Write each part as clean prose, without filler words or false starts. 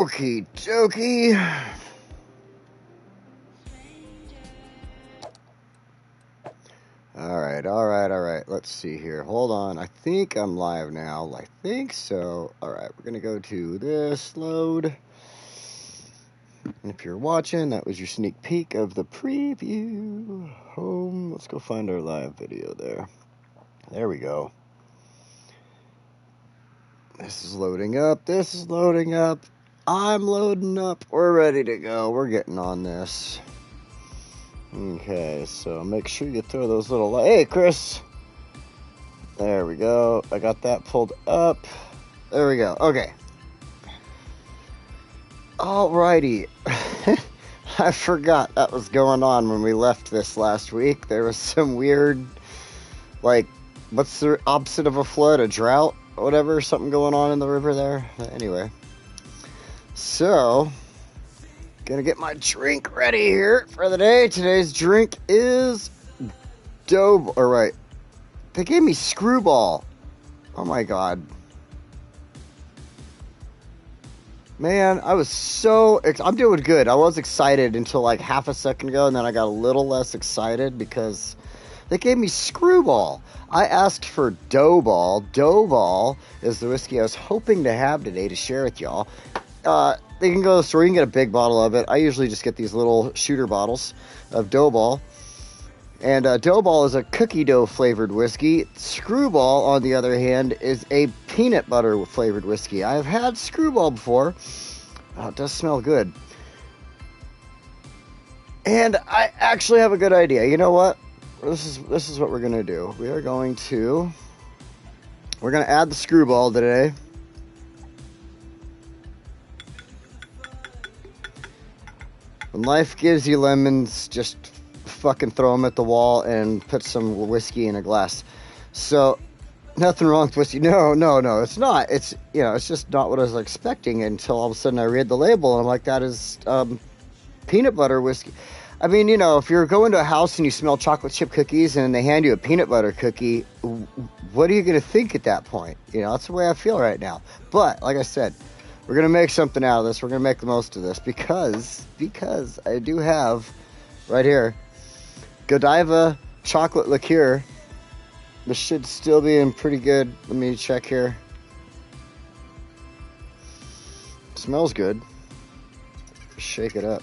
Okie dokie. Alright. Let's see here. Hold on. I think I'm live now. I think so. Alright, we're going to go to this load. And if you're watching, that was your sneak peek of the preview. Home. Let's go find our live video there. There we go. This is loading up. I'm loading up. We're ready to go. We're getting on this. Okay, so make sure you throw those little... Hey, Chris! There we go. I got that pulled up. There we go. Okay. Alrighty. I forgot that was going on when we left this last week. There was some weird, like, what's the opposite of a flood? A drought? Or whatever, something going on in the river there. Anyway. So, gonna get my drink ready here for the day. Today's drink is dough. Alright. They gave me Screwball. Oh my god. Man, I was so... I'm doing good. I was excited until like half a second ago, and then I got a little less excited because they gave me Screwball. I asked for Doughball. Doughball is the whiskey I was hoping to have today to share with y'all. They can go to the store. You can get a big bottle of it. I usually just get these little shooter bottles of Doughball. And Doughball is a cookie dough flavored whiskey. Screwball, on the other hand, is a peanut butter flavored whiskey. I've had Screwball before. Oh, it does smell good. And I actually have a good idea. You know what? This is what we're gonna do. We're gonna add the Screwball today. When life gives you lemons, just fucking throw them at the wall and put some whiskey in a glass. So, nothing wrong with whiskey. No, it's not. It's, it's just not what I was expecting until all of a sudden I read the label and I'm like, that is peanut butter whiskey. I mean, if you're going to a house and you smell chocolate chip cookies and they hand you a peanut butter cookie, what are you going to think at that point? That's the way I feel right now. But, like I said, we're going to make something out of this. We're going to make the most of this because I do have right here Godiva chocolate liqueur. This should still be in pretty good. Let me check here. It smells good. Shake it up.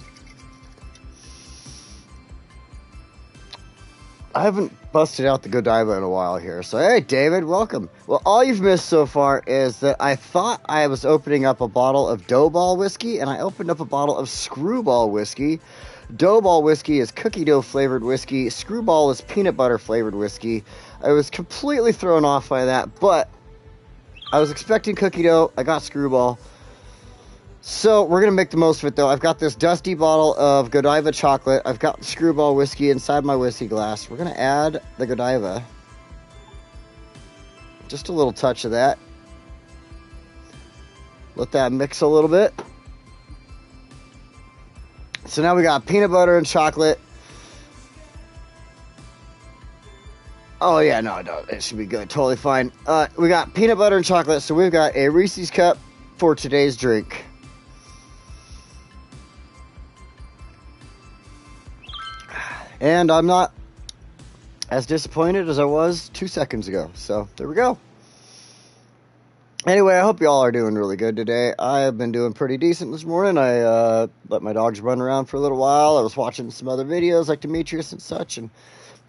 I haven't busted out the Godiva in a while here. So, hey, David, welcome. Well, all you've missed so far is that I thought I was opening up a bottle of Doughball whiskey, and I opened up a bottle of Screwball whiskey. Doughball whiskey is cookie dough flavored whiskey. Screwball is peanut butter flavored whiskey. I was completely thrown off by that, but I was expecting cookie dough. I got Screwball. So, we're going to make the most of it, though. I've got this dusty bottle of Godiva chocolate. I've got Screwball whiskey inside my whiskey glass. We're going to add the Godiva. Just a little touch of that. Let that mix a little bit. So now we got peanut butter and chocolate. Oh, yeah, no, it should be good. Totally fine. We got peanut butter and chocolate, so we've got a Reese's cup for today's drink. And I'm not as disappointed as I was 2 seconds ago. So, there we go. Anyway, I hope y'all are doing really good today. I have been doing pretty decent this morning. I let my dogs run around for a little while. I was watching some other videos like Demetrius and such. And,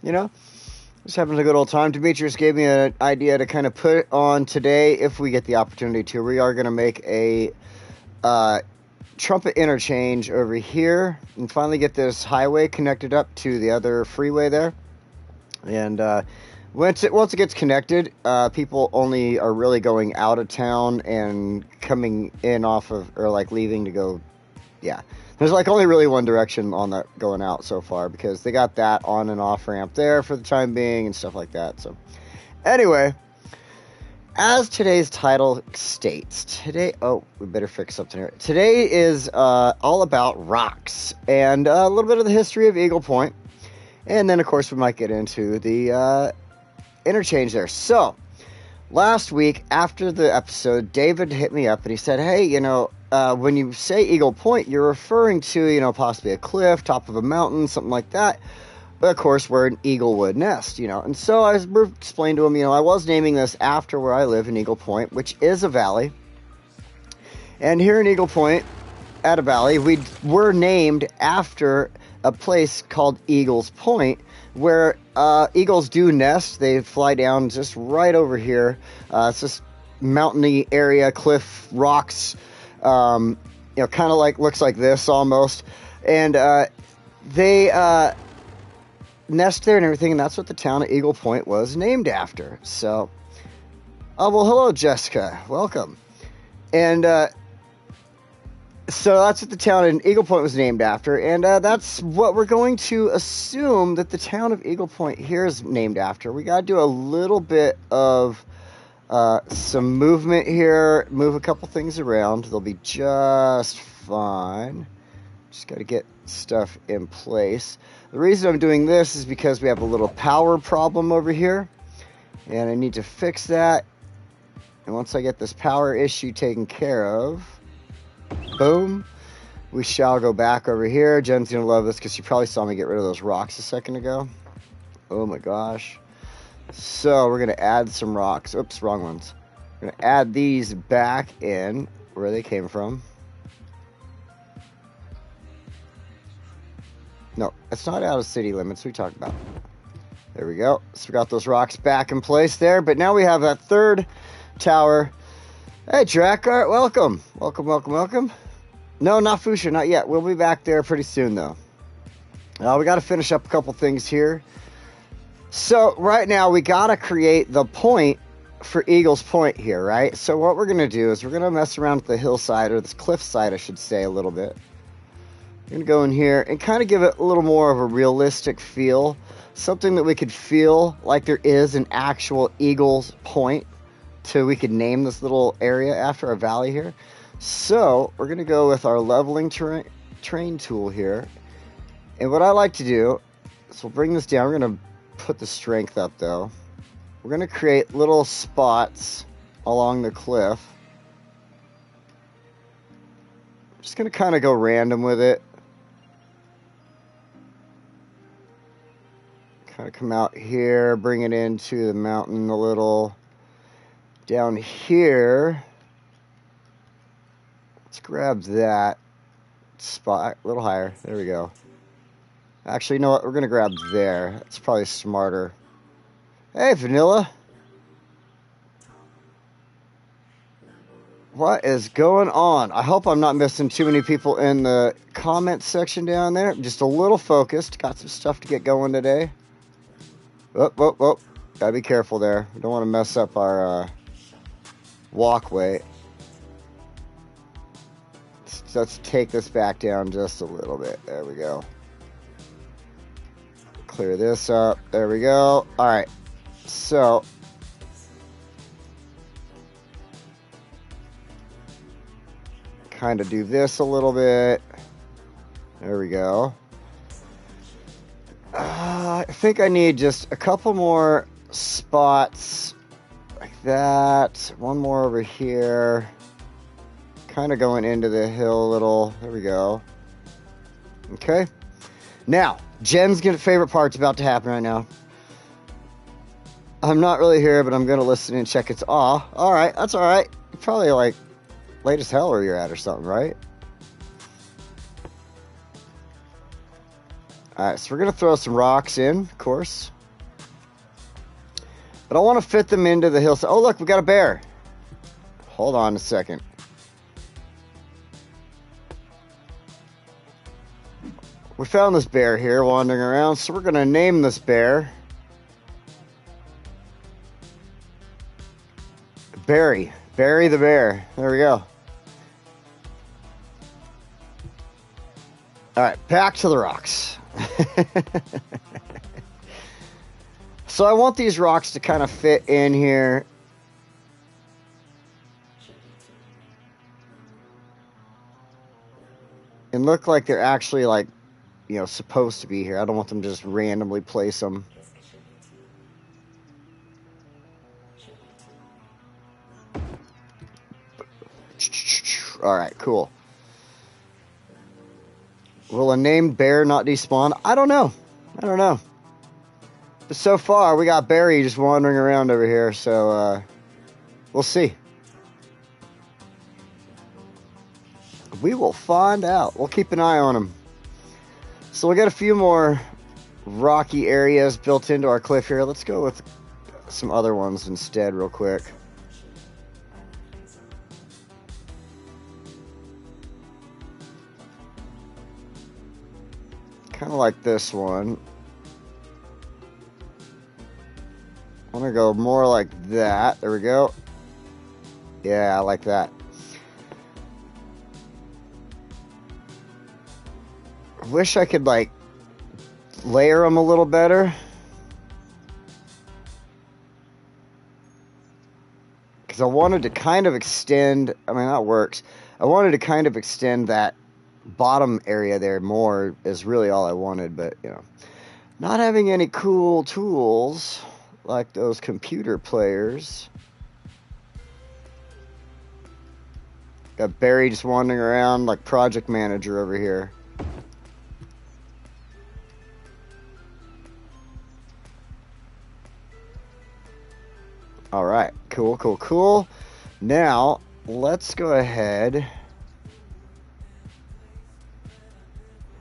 just having a good old time. Demetrius gave me an idea to kind of put on today, if we get the opportunity to. We are going to make a trumpet interchange over here and finally get this highway connected up to the other freeway there. And once it gets connected, people only are really going out of town and coming in off of, or like leaving to go. Yeah, there's like only really one direction on that going out so far because they got that on and off ramp there for the time being and stuff like that. So anyway, as today's title states, we better fix something here. Today is all about rocks and a little bit of the history of Eagle Point. And then, of course, we might get into the interchange there. So, last week, after the episode, David hit me up and he said, hey, when you say Eagle Point, you're referring to, you know, possibly a cliff, top of a mountain, something like that. But of course, where an eagle would nest, you know. And so I explained to him, you know, I was naming this after where I live in Eagle Point, which is a valley. And here in Eagle Point, at a valley, we were named after a place called Eagles Point, where eagles do nest. They fly down just right over here. It's this mountainy area, cliff, rocks, you know, kind of like, looks like this almost. And they nest there and everything, and that's what the town of Eagle Point was named after. So, well, hello, Jessica. Welcome. And so that's what the town in Eagle Point was named after, and that's what we're going to assume that the town of Eagle Point here is named after. We got to do a little bit of some movement here, move a couple things around. They'll be just fine. Just got to get stuff in place. The reason I'm doing this is because we have a little power problem over here, and I need to fix that. And once I get this power issue taken care of, boom, we shall go back over here. Jen's going to love this because she probably saw me get rid of those rocks a second ago. Oh my gosh. So we're going to add some rocks. Oops, wrong ones. We're going to add these back in where they came from. No, it's not out of city limits we talked about. There we go. So we got those rocks back in place there. But now we have that third tower. Hey, Drakkart, welcome. Welcome, welcome, welcome. No, not Fuchsia, not yet. We'll be back there pretty soon, though. We got to finish up a couple things here. So, right now, we got to create the point for Eagles Point here, right? So, what we're going to do is we're going to mess around with the hillside, or this cliffside, I should say, a little bit. We're going to go in here and kind of give it a little more of a realistic feel. Something that we could feel like there is an actual Eagles Point. So we could name this little area after our valley here. So we're going to go with our leveling terrain tool here. And what I like to do is we'll bring this down. We're going to put the strength up though. We're going to create little spots along the cliff. I'm just going to kind of go random with it. Kind of come out here, bring it into the mountain a little. Down here, let's grab that spot a little higher. There we go. Actually, you know what? We're going to grab there. That's probably smarter. Hey, Vanilla. What is going on? I hope I'm not missing too many people in the comment section down there. I'm just a little focused. Got some stuff to get going today. Whoop, whoop, whoop. Gotta be careful there. We don't want to mess up our walkway. So let's take this back down just a little bit. There we go. Clear this up. There we go. All right. So kind of do this a little bit. There we go. I think I need just a couple more spots like that. One more over here. Kind of going into the hill a little. There we go. Okay. Now, Jen's favorite part's about to happen right now. I'm not really here, but I'm going to listen and check its awe. All right. That's all right. You're probably like late as hell where you're at or something, right? All right. So we're going to throw some rocks in, of course. But I want to fit them into the hillside. Oh, look, we got a bear. Hold on a second. We found this bear here wandering around, so we're going to name this bear Barry. Barry the bear. There we go. All right, back to the rocks. So I want these rocks to kind of fit in here. And look like they're actually like, you know, supposed to be here. I don't want them to just randomly place them. All right. cool. Will a named bear not despawn? I don't know. I don't know. But so far, we got Barry just wandering around over here, so we'll see. We will find out. We'll keep an eye on him. So we got a few more rocky areas built into our cliff here. Let's go with some other ones instead real quick. Kind of like this one. I'm going to go more like that. There we go. Yeah, I like that. I wish I could, like, layer them a little better. Because I wanted to kind of extend, I mean, that works. I wanted to kind of extend that bottom area there more is really all I wanted, but, you know. Not having any cool tools like those computer players. Got Barry just wandering around like project manager over here. All right, cool, cool, cool. Now, let's go ahead.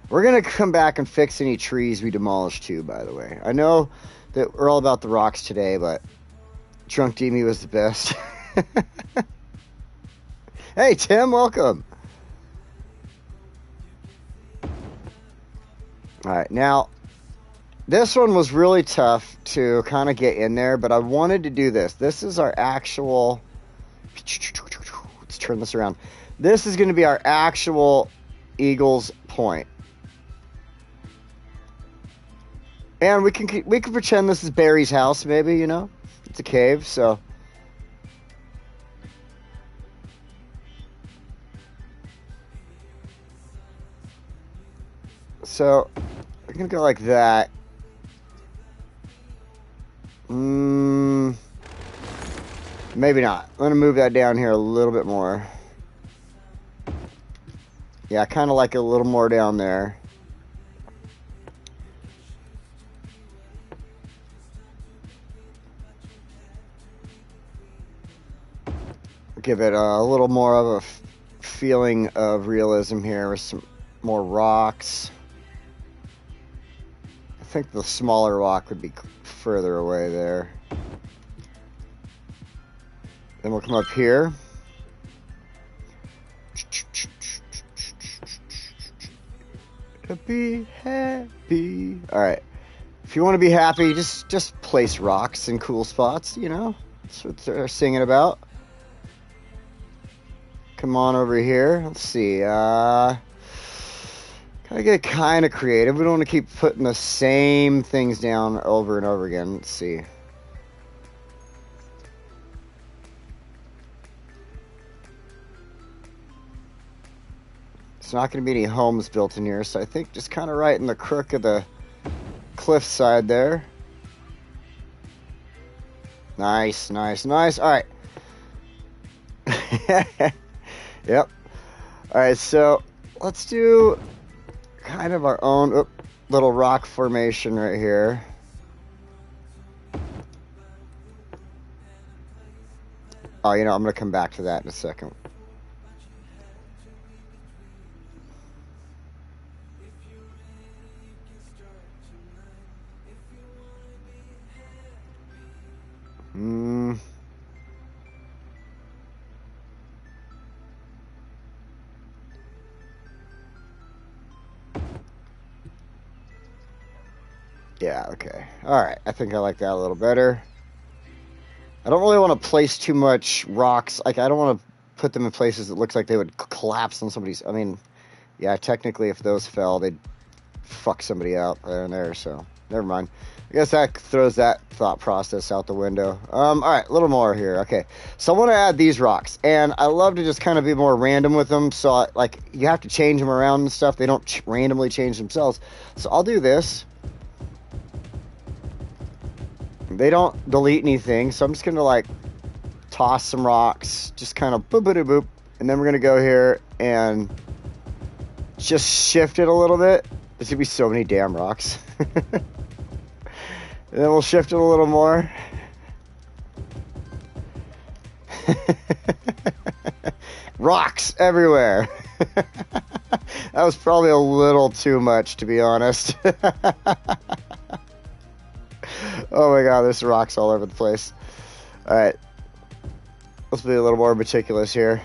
We're going to come back and fix any trees we demolished too, by the way. I know that we're all about the rocks today, but Drunk Demi was the best. Hey, Tim, welcome. All right, now, this one was really tough to kind of get in there, but I wanted to do this. This is our actual... Let's turn this around. This is going to be our actual Eagles Point. And we can pretend this is Barry's house, maybe, you know? It's a cave, so... So, we're going to go like that. Maybe not. I'm going to move that down here a little bit more. Yeah, I kind of like it a little more down there. Give it a little more of a feeling of realism here with some more rocks. I think the smaller rock would be further away there. Then we'll come up here. Be happy. All right. If you want to be happy, just place rocks in cool spots, you know? That's what they're singing about. Come on over here. Let's see. Gotta get kind of creative. We don't want to keep putting the same things down over and over again. Let's see. It's not going to be any homes built in here, so I think just kind of right in the crook of the cliff side there. Nice, nice, nice. All right. Yep. All right, so let's do kind of our own little rock formation right here. Oh, you know, I'm going to come back to that in a second. Yeah, okay. Alright, I think I like that a little better. I don't really want to place too much rocks. Like, I don't want to put them in places that looks like they would collapse on somebody's... I mean, yeah, technically if those fell, they'd fuck somebody out there and there, so never mind. I guess that throws that thought process out the window. Alright, a little more here. Okay, so I want to add these rocks, and I love to just kind of be more random with them, so, like, you have to change them around and stuff. They don't randomly change themselves. So I'll do this. They don't delete anything, so I'm just going to, like, toss some rocks, just kind of boop-boop-boop, and then we're going to go here, and just shift it a little bit. There's gonna be so many damn rocks. And then we'll shift it a little more. Rocks everywhere. That was probably a little too much, to be honest. Oh my god, there's rocks all over the place. Alright. Let's be a little more meticulous here.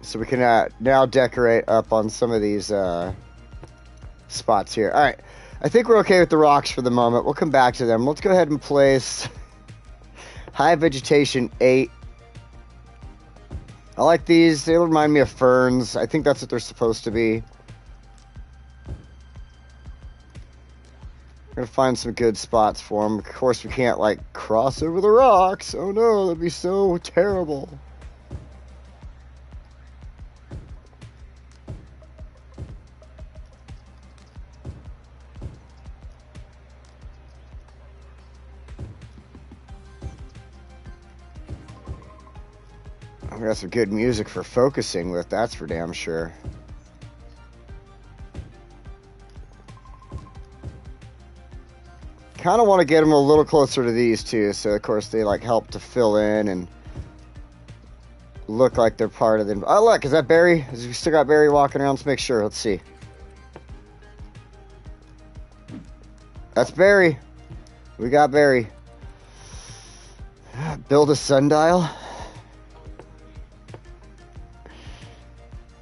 So we can now decorate up on some of these spots here. Alright. I think we're okay with the rocks for the moment. We'll come back to them. Let's go ahead and place high vegetation 8. I like these. They remind me of ferns. I think that's what they're supposed to be. We're gonna find some good spots for them. Of course, we can't, like, cross over the rocks. Oh no, that'd be so terrible. We got some good music for focusing with, that's for damn sure. Kind of want to get them a little closer to these two, so of course they like help to fill in and look like they're part of them. Oh look, is that Barry? Is we still got Barry walking around? Let's make sure. Let's see. That's Barry. We got Barry. Build a sundial.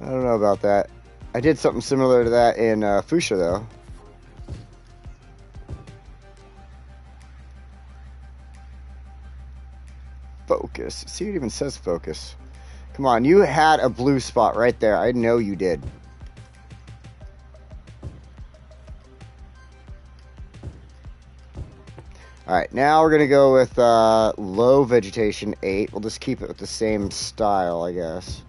I don't know about that. I did something similar to that in Fuchsia, though. Focus. See, it even says focus. Come on, you had a blue spot right there. I know you did. Alright, now we're going to go with low vegetation 8. We'll just keep it with the same style, I guess.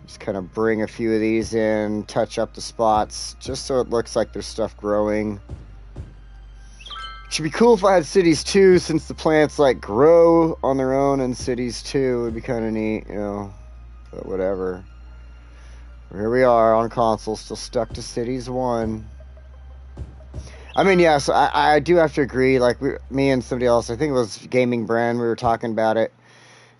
Just kind of bring a few of these in, touch up the spots, just so it looks like there's stuff growing. It should be cool if I had cities too, since the plants like grow on their own in cities too. It would be kind of neat, you know, but whatever. Here we are on console, still stuck to cities 1. I mean, yeah, so I do have to agree, like me and somebody else, I think it was Gaming Brand, we were talking about it.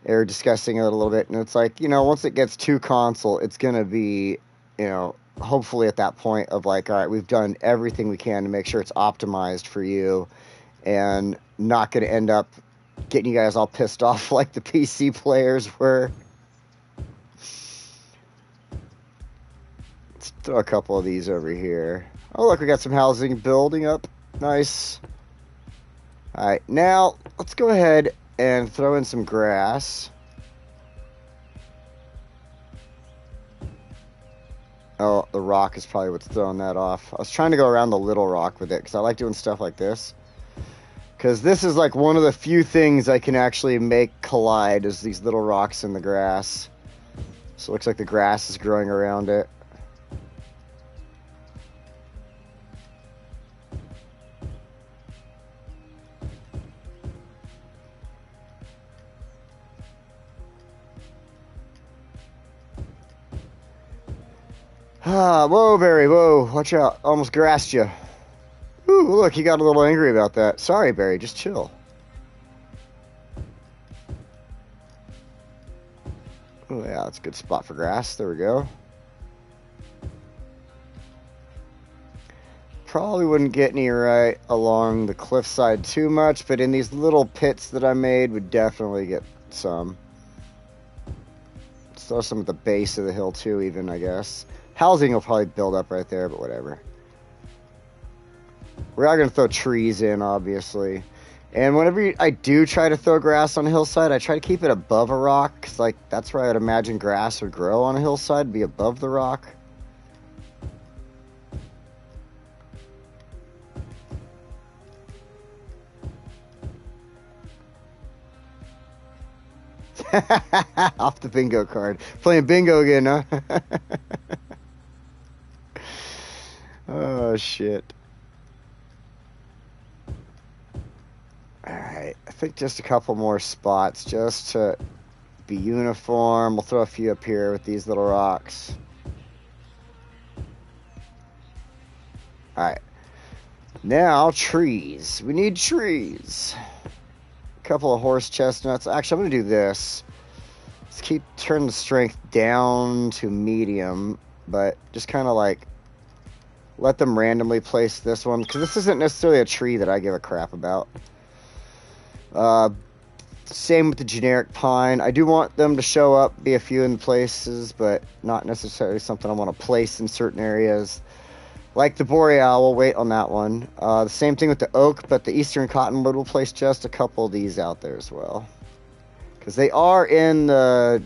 They were discussing it a little bit, and it's like, you know, once it gets to console, it's going to be, you know, hopefully at that point of like, all right, we've done everything we can to make sure it's optimized for you and not going to end up getting you guys all pissed off like the PC players were. Let's throw a couple of these over here. Oh, look, we got some housing building up. Nice. All right, now let's go ahead and throw in some grass. Oh, the rock is probably what's throwing that off. I was trying to go around the little rock with it because I like doing stuff like this. Because this is like one of the few things I can actually make collide is these little rocks in the grass. So it looks like the grass is growing around it. Ah, whoa, Barry, whoa, watch out. Almost grassed you. Ooh, look, he got a little angry about that. Sorry, Barry, just chill. Oh, yeah, that's a good spot for grass. There we go. Probably wouldn't get any right along the cliffside too much, but in these little pits that I made, would definitely get some. Let's throw some at the base of the hill too, even, I guess. Housing will probably build up right there, but whatever. We are going to throw trees in, obviously. And whenever I do try to throw grass on a hillside, I try to keep it above a rock. Because, like, that's where I'd imagine grass would grow on a hillside, be above the rock. Off the bingo card. Playing bingo again, huh? Oh, shit. Alright, I think just a couple more spots just to be uniform. We'll throw a few up here with these little rocks. Alright. Now, trees. We need trees. A couple of horse chestnuts. Actually, I'm going to do this. Let's turn the strength down to medium, but just kind of like let them randomly place this one, because this isn't necessarily a tree that I give a crap about. Same with the generic pine. I do want them to show up, be a few in places, but not necessarily something I want to place in certain areas. Like the boreal, we'll wait on that one. The same thing with the oak, but the eastern cottonwood, we'll place just a couple of these out there as well. Because they are in the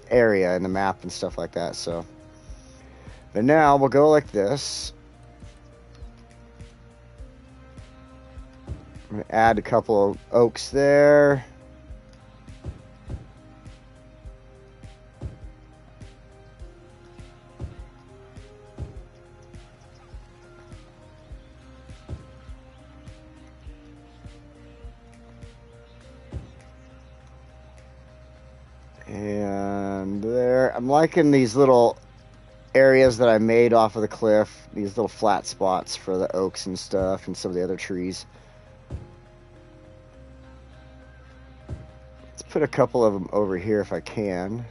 area, in the map and stuff like that, so. But now, we'll go like this. I'm going to add a couple of oaks there. And there, I'm liking these little areas that I made off of the cliff, these little flat spots for the oaks and stuff and some of the other trees. Let's put a couple of them over here if I can.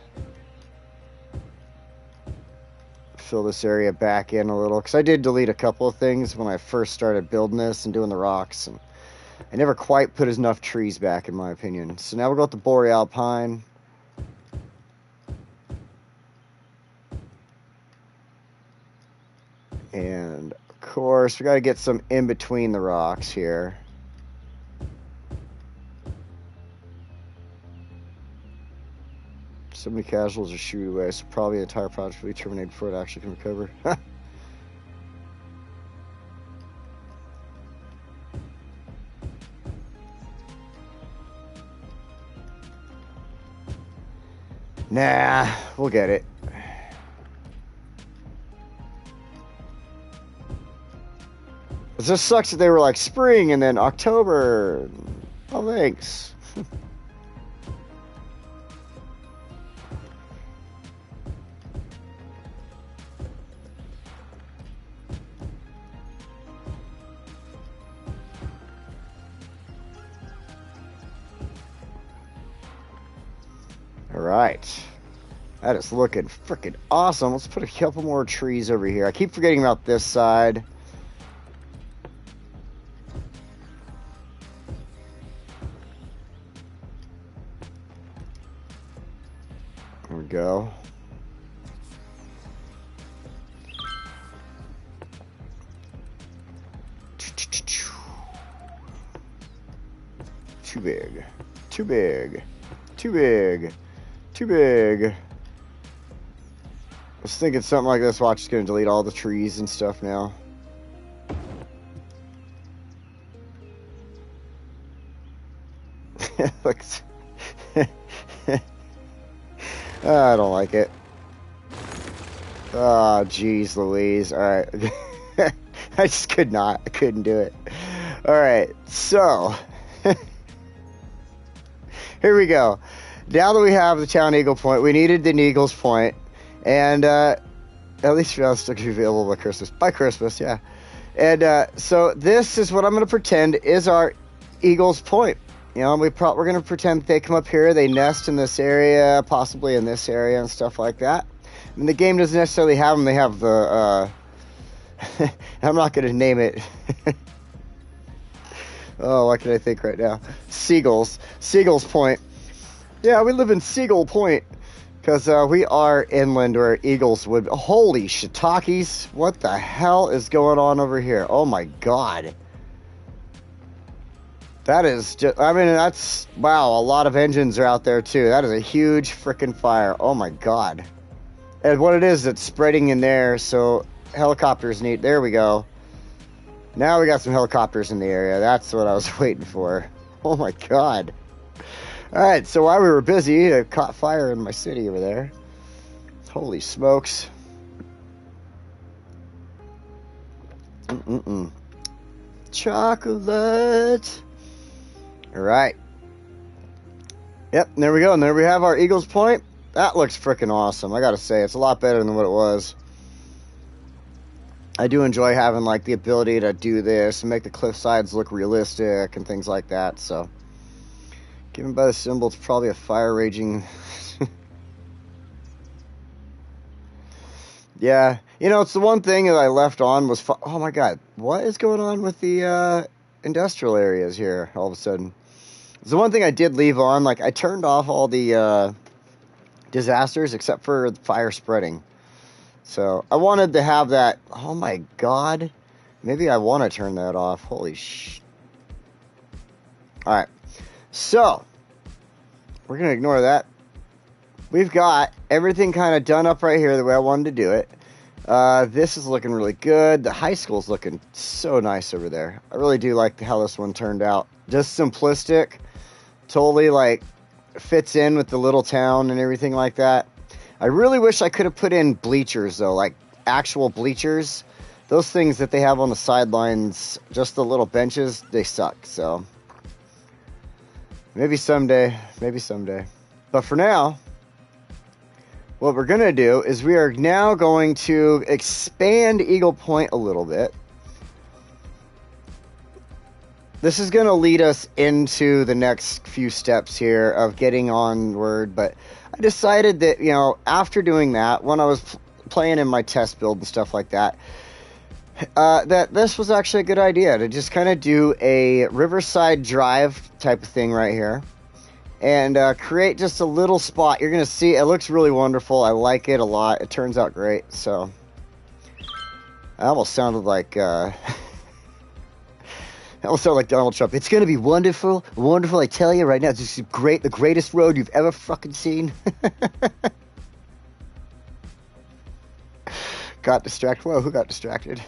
Fill this area back in a little, because I did delete a couple of things when I first started building this and doing the rocks, and I never quite put enough trees back, in my opinion. So now we'll go with the boreal pine. And of course, we got to get some in between the rocks here. So many casuals are shooed away, so probably the entire project will be terminated before it actually can recover. Nah, we'll get it. It just sucks that they were like spring and then October. Oh, thanks. All right. That is looking freaking awesome. Let's put a couple more trees over here. I keep forgetting about this side. There we go. Too big. Too big. Too big. Too big. I was thinking something like this. Watch, it's going to delete all the trees and stuff now. Looks. I don't like it. Oh, jeez Louise. Alright. I just could not. I couldn't do it. Alright, so. Here we go. Now that we have the town Eagle Point, we needed an Eagle's Point. And at least now it's still going to be available by Christmas. By Christmas, yeah. And so this is what I'm going to pretend is our Eagle's Point. You know, we're going to pretend they come up here, they nest in this area, possibly in this area and stuff like that. And the game doesn't necessarily have them. They have the, I'm not going to name it. Oh, what can I think right now? Seagulls. Seagulls Point. Yeah, we live in Seagull Point. Because we are inland where eagles would... Holy shiitakes. What the hell is going on over here? Oh my god. That is just... I mean, that's... Wow, a lot of engines are out there too. That is a huge freaking fire. Oh my god. And what it is, it's spreading in there, so helicopters need... There we go. Now we got some helicopters in the area. That's what I was waiting for. Oh my god. Alright, so while we were busy, I caught fire in my city over there. Holy smokes. Chocolate. Alright. Yep, and there we go. And there we have our Eagles Point. That looks freaking awesome. I gotta say, it's a lot better than what it was. I do enjoy having like the ability to do this and make the cliff sides look realistic and things like that. So, given by the symbol, it's probably a fire raging. Yeah, you know, it's the one thing that I left on was, oh my god, what is going on with the industrial areas here all of a sudden? It's the one thing I did leave on, like I turned off all the disasters except for fire spreading. So I wanted to have that, oh my god, maybe I want to turn that off, holy sh. Alright, so, we're going to ignore that. We've got everything kind of done up right here the way I wanted to do it. This is looking really good. The high school's looking so nice over there. I really do like how this one turned out. Just simplistic. Totally, like, fits in with the little town and everything like that. I really wish I could have put in bleachers, though. Like, actual bleachers. Those things that they have on the sidelines, just the little benches, they suck. So, maybe someday. Maybe someday. But for now, what we're going to do is we are now going to expand Eagle Point a little bit. This is going to lead us into the next few steps here of getting onward, but I decided that, you know, after doing that, when I was playing in my test build and stuff like that, that this was actually a good idea to just kind of do a Riverside Drive type of thing right here. And create just a little spot. You're going to see, it looks really wonderful. I like it a lot. It turns out great. So, I almost sounded like, I almost sounded like Donald Trump. It's going to be wonderful. Wonderful, I tell you right now. It's just great. The greatest road you've ever fucking seen. Got distracted. Whoa, who got distracted?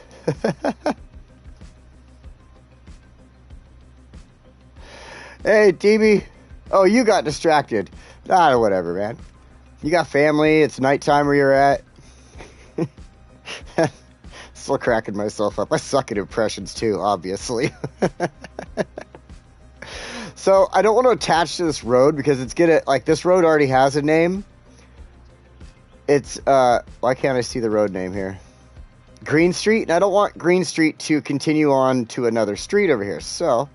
Hey, DB. Oh, you got distracted. Ah, whatever, man. You got family. It's nighttime where you're at. Still cracking myself up. I suck at impressions, too, obviously. So, I don't want to attach to this road because it's gonna... Like, this road already has a name. It's, why can't I see the road name here? Green Street. And I don't want Green Street to continue on to another street over here. So...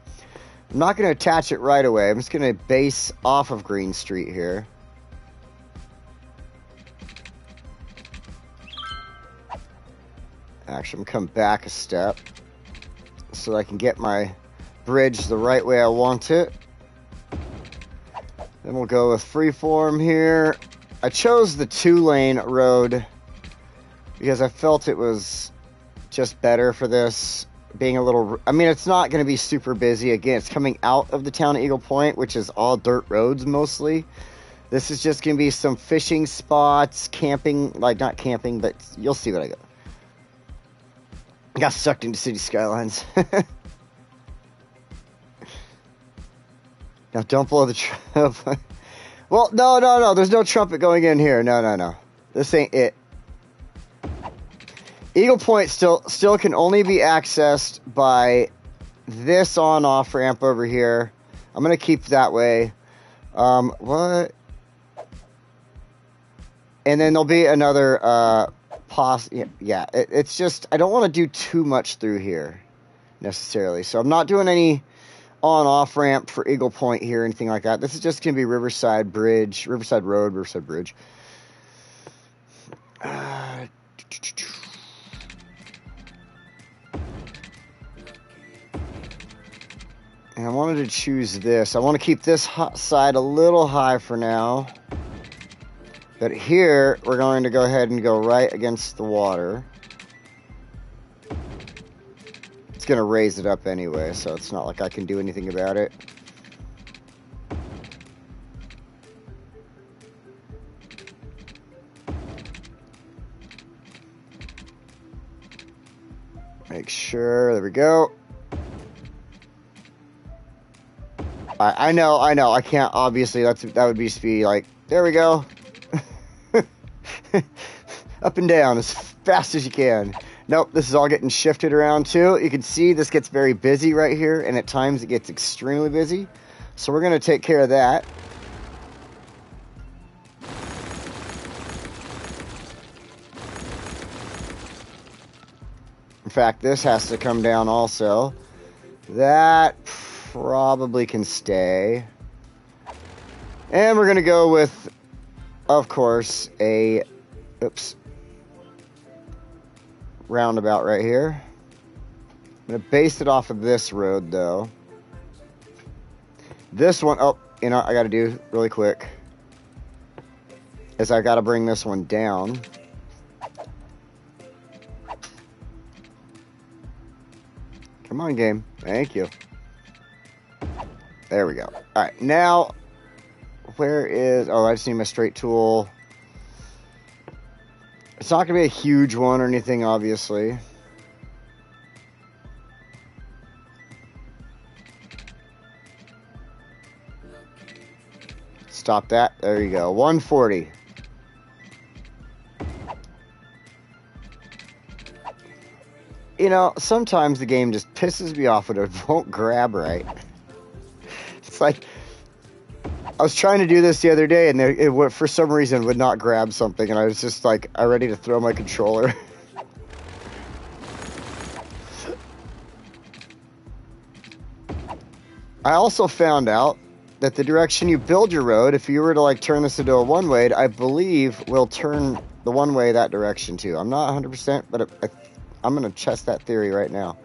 I'm not going to attach it right away. I'm just going to base off of Green Street here. Actually, I'm going to come back a step so I can get my bridge the right way I want it. Then we'll go with freeform here. I chose the 2-lane road because I felt it was just better for this. Being a little, I mean, it's not going to be super busy. Again, it's coming out of the town of Eagle Point, which is all dirt roads mostly. This is just going to be some fishing spots, camping, like not camping, but you'll see what I got. I got sucked into City Skylines. Now, don't blow the trumpet. Well, no. There's no trumpet going in here. No. This ain't it. Eagle Point still can only be accessed by this on-off ramp over here. I'm going to keep that way. What? And then there'll be another, yeah, it's just, I don't want to do too much through here, necessarily. So I'm not doing any on-off ramp for Eagle Point here, anything like that. This is just going to be Riverside Bridge, Riverside Road, Riverside Bridge. And I wanted to choose this. I want to keep this side a little high for now. But here, we're going to go ahead and go right against the water. It's going to raise it up anyway, so it's not like I can do anything about it. Make sure, there we go. I know, I can't, obviously, that would be like, there we go. Up and down as fast as you can. Nope, this is all getting shifted around too. You can see this gets very busy right here, and at times it gets extremely busy. So we're going to take care of that. In fact, this has to come down also. That probably can stay. And we're going to go with, of course, a roundabout right here. I'm going to base it off of this road, though. This one, oh, you know, I got to do really quick is I got to bring this one down. Come on, game. Thank you. There we go. All right, now, where is... Oh, I just need my straight tool. It's not going to be a huge one or anything, obviously. Stop that. There you go. 140. You know, sometimes the game just pisses me off when it won't grab right. It's like, I was trying to do this the other day, and it for some reason would not grab something, and I was just like, I'm ready to throw my controller. I also found out that the direction you build your road, if you were to like turn this into a one-way, I believe will turn the one-way that direction too. I'm not 100%, but I'm going to test that theory right now.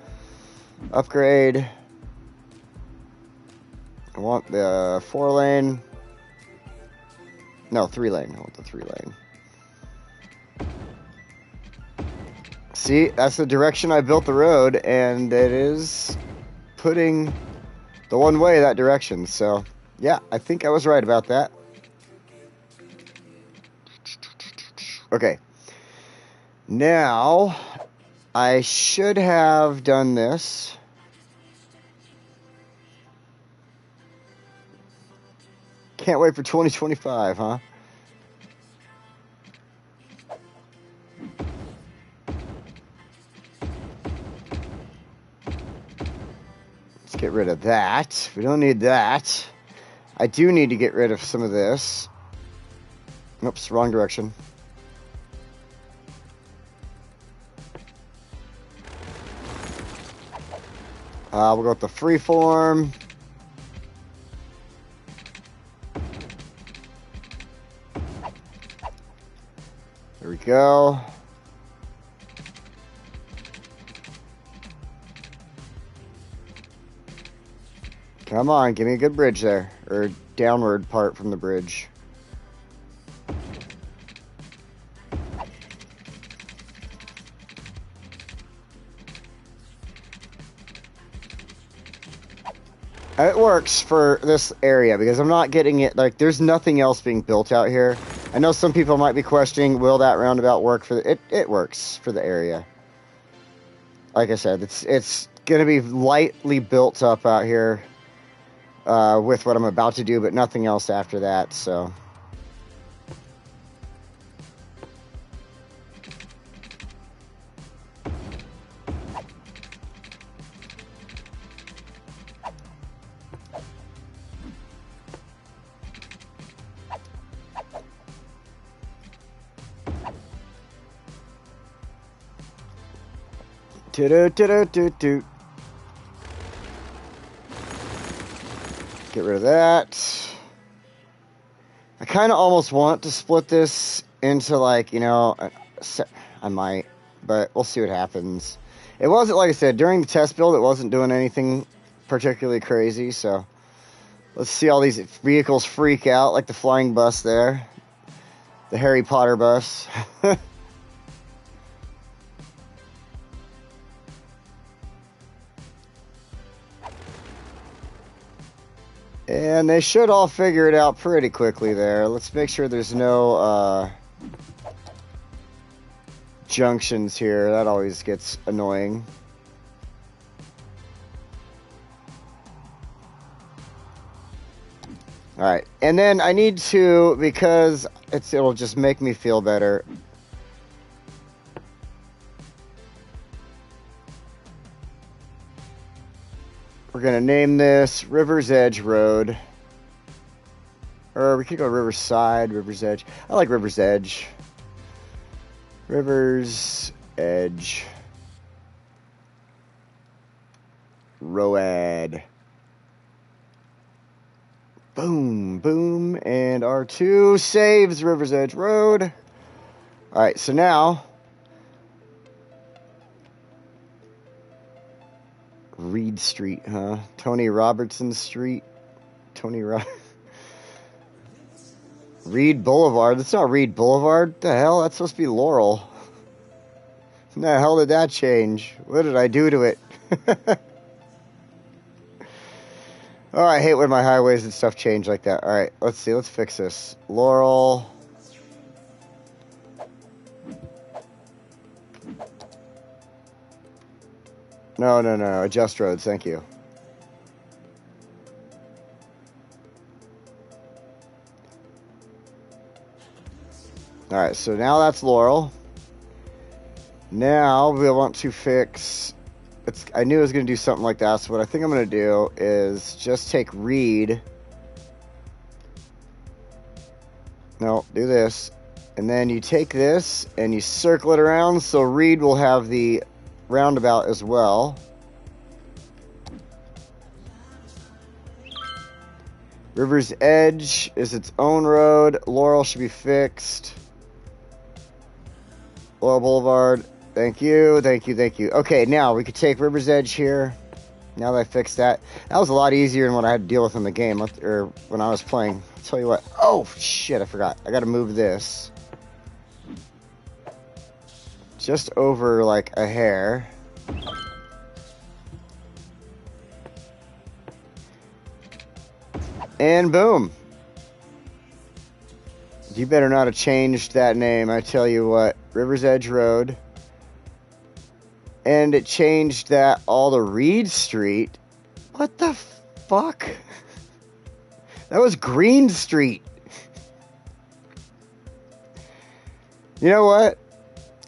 Upgrade. I want the 4-lane. No, 3-lane. I want the 3-lane. See, that's the direction I built the road, and it is putting the one-way that direction. So, yeah, I think I was right about that. Okay. Now, I should have done this. Can't wait for 2025, huh? Let's get rid of that. We don't need that. I do need to get rid of some of this. Oops, wrong direction. We'll go with the freeform. There we go. Come on, give me a good bridge there. Or downward part from the bridge. It works for this area because I'm not getting it, like, there's nothing else being built out here. I know some people might be questioning, will that roundabout work for it works for the area. Like I said, it's going to be lightly built up out here with what I'm about to do, but nothing else after that, so. Do-do-do-do-do-do. Get rid of that. I kind of almost want to split this into, like, you know, I might, but we'll see what happens. It wasn't, like I said, during the test build, it wasn't doing anything particularly crazy, so let's see all these vehicles freak out, like the flying bus there. The Harry Potter bus. And they should all figure it out pretty quickly there. Let's make sure there's no junctions here. That always gets annoying. Alright, and then I need to, because it'll just make me feel better. We're going to name this River's Edge Road. Or we could go Riverside, River's Edge. I like River's Edge. River's Edge. Road. Boom, boom, and R2 saves River's Edge Road. All right, so now Reed Street, huh? Tony Robertson Street. Reed Boulevard. That's not Reed Boulevard. What the hell? That's supposed to be Laurel. When the hell did that change? What did I do to it? Oh, I hate when my highways and stuff change like that. All right, let's see. Let's fix this. Laurel. No. Adjust roads. Thank you. All right, so now that's Laurel. Now we want to fix... I knew I was going to do something like that, so what I think I'm going to do is just take Reed. No, do this. And then you take this and you circle it around, so Reed will have the roundabout as well. River's Edge is its own road. Laurel should be fixed. Laurel Boulevard. Thank you. Okay, now we could take River's Edge here. Now that I fixed that. That was a lot easier than what I had to deal with in the game, or when I was playing. I'll tell you what. Oh, shit, I forgot. I gotta move this. Just over, like, a hair. And boom. You better not have changed that name, I tell you what. River's Edge Road. And it changed that all to Reed Street. What the fuck? That was Green Street. You know what?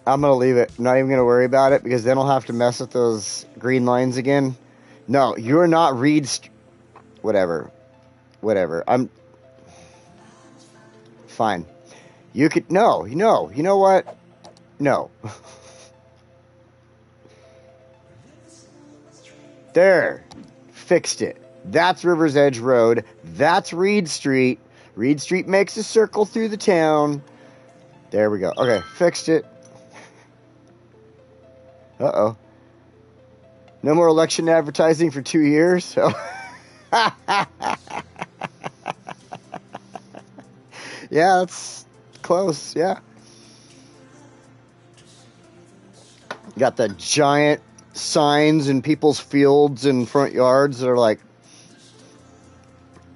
I'm going to leave it. I'm not even going to worry about it because then I'll have to mess with those green lines again. No, you're not Reed Street. Whatever. I'm... Fine. You could... No. You know what? No. There. Fixed it. That's River's Edge Road. That's Reed Street. Reed Street makes a circle through the town. There we go. Okay, fixed it. Uh-oh. No more election advertising for 2 years. So. Yeah, that's close. Yeah. Got the giant signs in people's fields and front yards that are like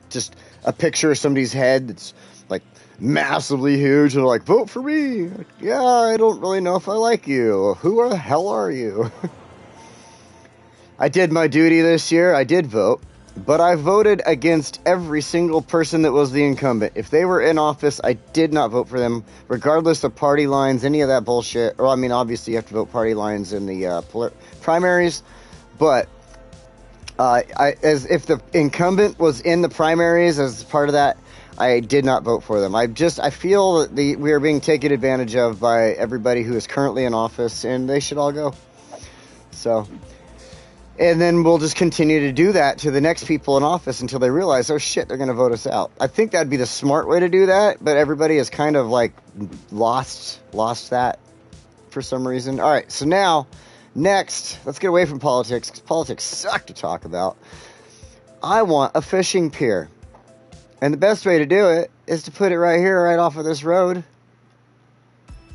just a picture of somebody's head that's like massively huge and like, vote for me. Yeah, I don't really know if I like you. Who the hell are you? I did my duty this year. I did vote, but I voted against every single person that was the incumbent. If they were in office, I did not vote for them, regardless of party lines, any of that bullshit. Or, I mean, obviously you have to vote party lines in the primaries, but as if the incumbent was in the primaries as part of that, I did not vote for them. I feel that we are being taken advantage of by everybody who is currently in office, and they should all go. So... And then we'll just continue to do that to the next people in office until they realize, oh shit, they're going to vote us out. I think that'd be the smart way to do that, but everybody has kind of like lost that for some reason. All right, so now, next, let's get away from politics, because politics suck to talk about. I want a fishing pier. And the best way to do it is to put it right here, right off of this road.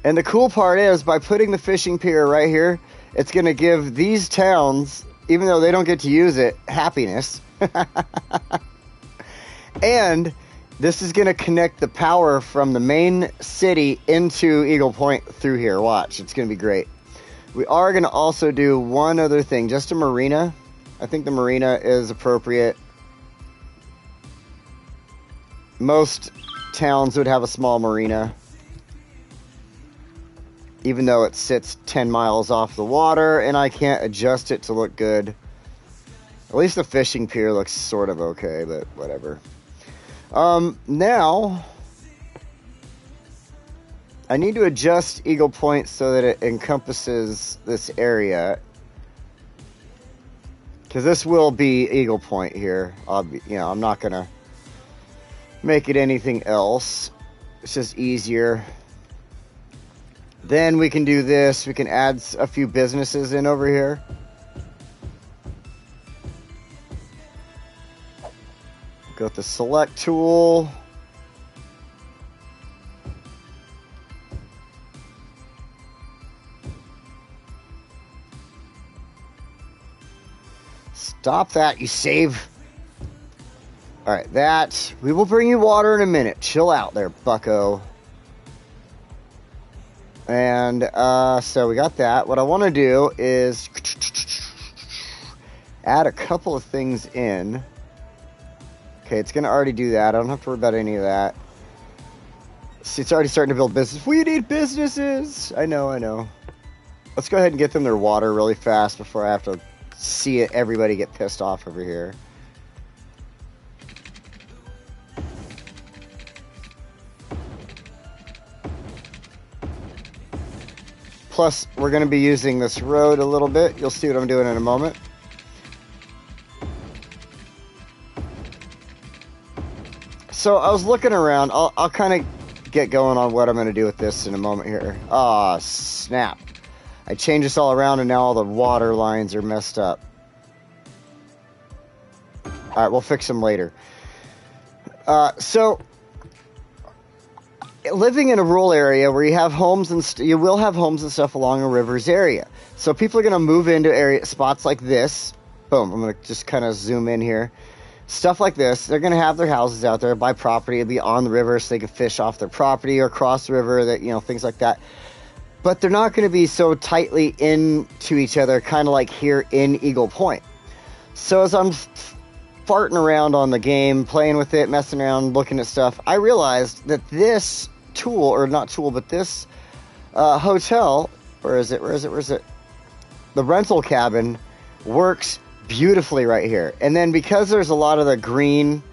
And the cool part is, by putting the fishing pier right here, it's going to give these towns... even though they don't get to use it, happiness. And this is going to connect the power from the main city into Eagle Point through here. Watch, it's going to be great. We are going to also do one other thing, just a marina. I think the marina is appropriate. Most towns would have a small marina, even though it sits 10 miles off the water, and I can't adjust it to look good. At least the fishing pier looks sort of okay, but whatever. Now, I need to adjust Eagle Point so that it encompasses this area. Because this will be Eagle Point here. You know, I'm not going to make it anything else. It's just easier. Then we can do this. We can add a few businesses in over here. Go with the select tool. Stop that, you save. All right, that. We will bring you water in a minute. Chill out there, bucko. And so we got that. What I want to do is add a couple of things in. Okay, it's going to already do that. I don't have to worry about any of that. See, it's already starting to build business. We need businesses. I know. Let's go ahead and get them their water really fast before I have to see everybody get pissed off over here. Plus, we're going to be using this road a little bit. You'll see what I'm doing in a moment. So I was looking around. I'll kind of get going on what I'm going to do with this in a moment here. Ah, snap. I changed this all around and now all the water lines are messed up. Alright, we'll fix them later. So, living in a rural area where you have homes and you will have homes and stuff along a river's area. So people are going to move into spots like this. Boom, I'm going to just kind of zoom in here. Stuff like this, they're going to have their houses out there, buy property, it'll be on the river so they can fish off their property or cross the river, that, you know, things like that. But they're not going to be so tightly into each other, kind of like here in Eagle Point. So as I'm farting around on the game, playing with it, messing around, looking at stuff, I realized that this tool, or not tool, but this hotel, where is it? The rental cabin works beautifully right here. And then because there's a lot of the green,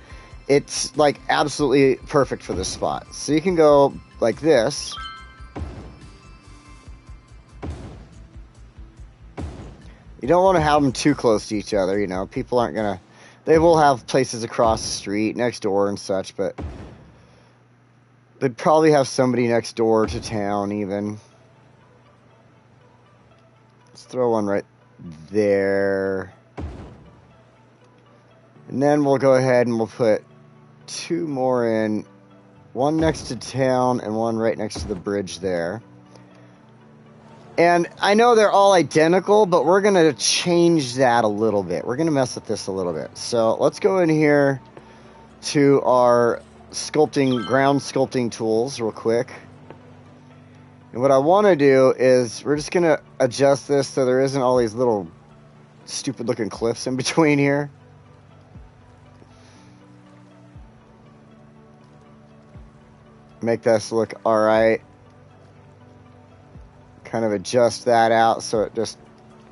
it's like absolutely perfect for this spot. So you can go like this. You don't want to have them too close to each other, you know. People aren't going to... They will have places across the street, next door and such, but... They'd probably have somebody next door to town, even. Let's throw one right there. And then we'll go ahead and we'll put two more in. One next to town and one right next to the bridge there. And I know they're all identical, but we're going to change that a little bit. We're going to mess with this a little bit. So let's go in here to our ground sculpting tools real quick. And what I want to do is we're just going to adjust this so there isn't all these little stupid looking cliffs in between here. Make this look all right. Kind of adjust that out so it just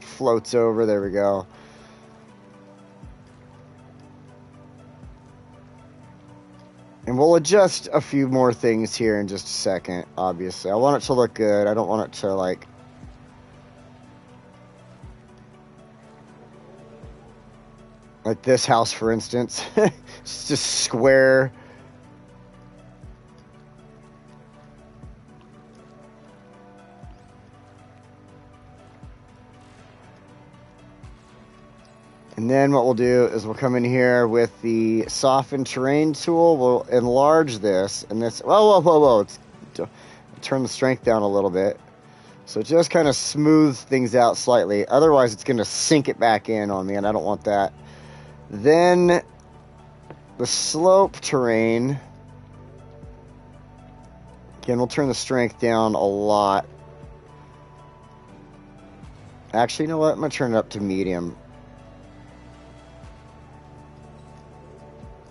floats over. There we go. And we'll adjust a few more things here in just a second, obviously. I want it to look good. I don't want it to, like this house, for instance. It's just square. And then what we'll do is we'll come in here with the soften terrain tool. We'll enlarge this, and this. Whoa! Turn the strength down a little bit, so it just kind of smooths things out slightly. Otherwise, it's going to sink it back in on me, and I don't want that. Then the slope terrain. Again, we'll turn the strength down a lot. Actually, you know what? I'm going to turn it up to medium.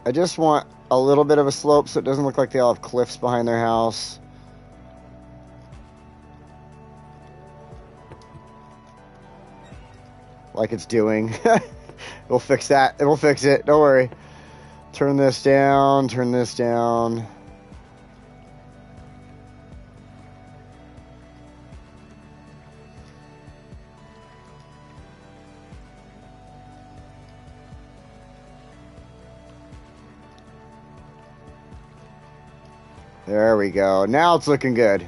I just want a little bit of a slope so it doesn't look like they all have cliffs behind their house. Like it's doing. We'll fix that. We'll fix it. Don't worry. Turn this down. Turn this down. There we go. Now it's looking good.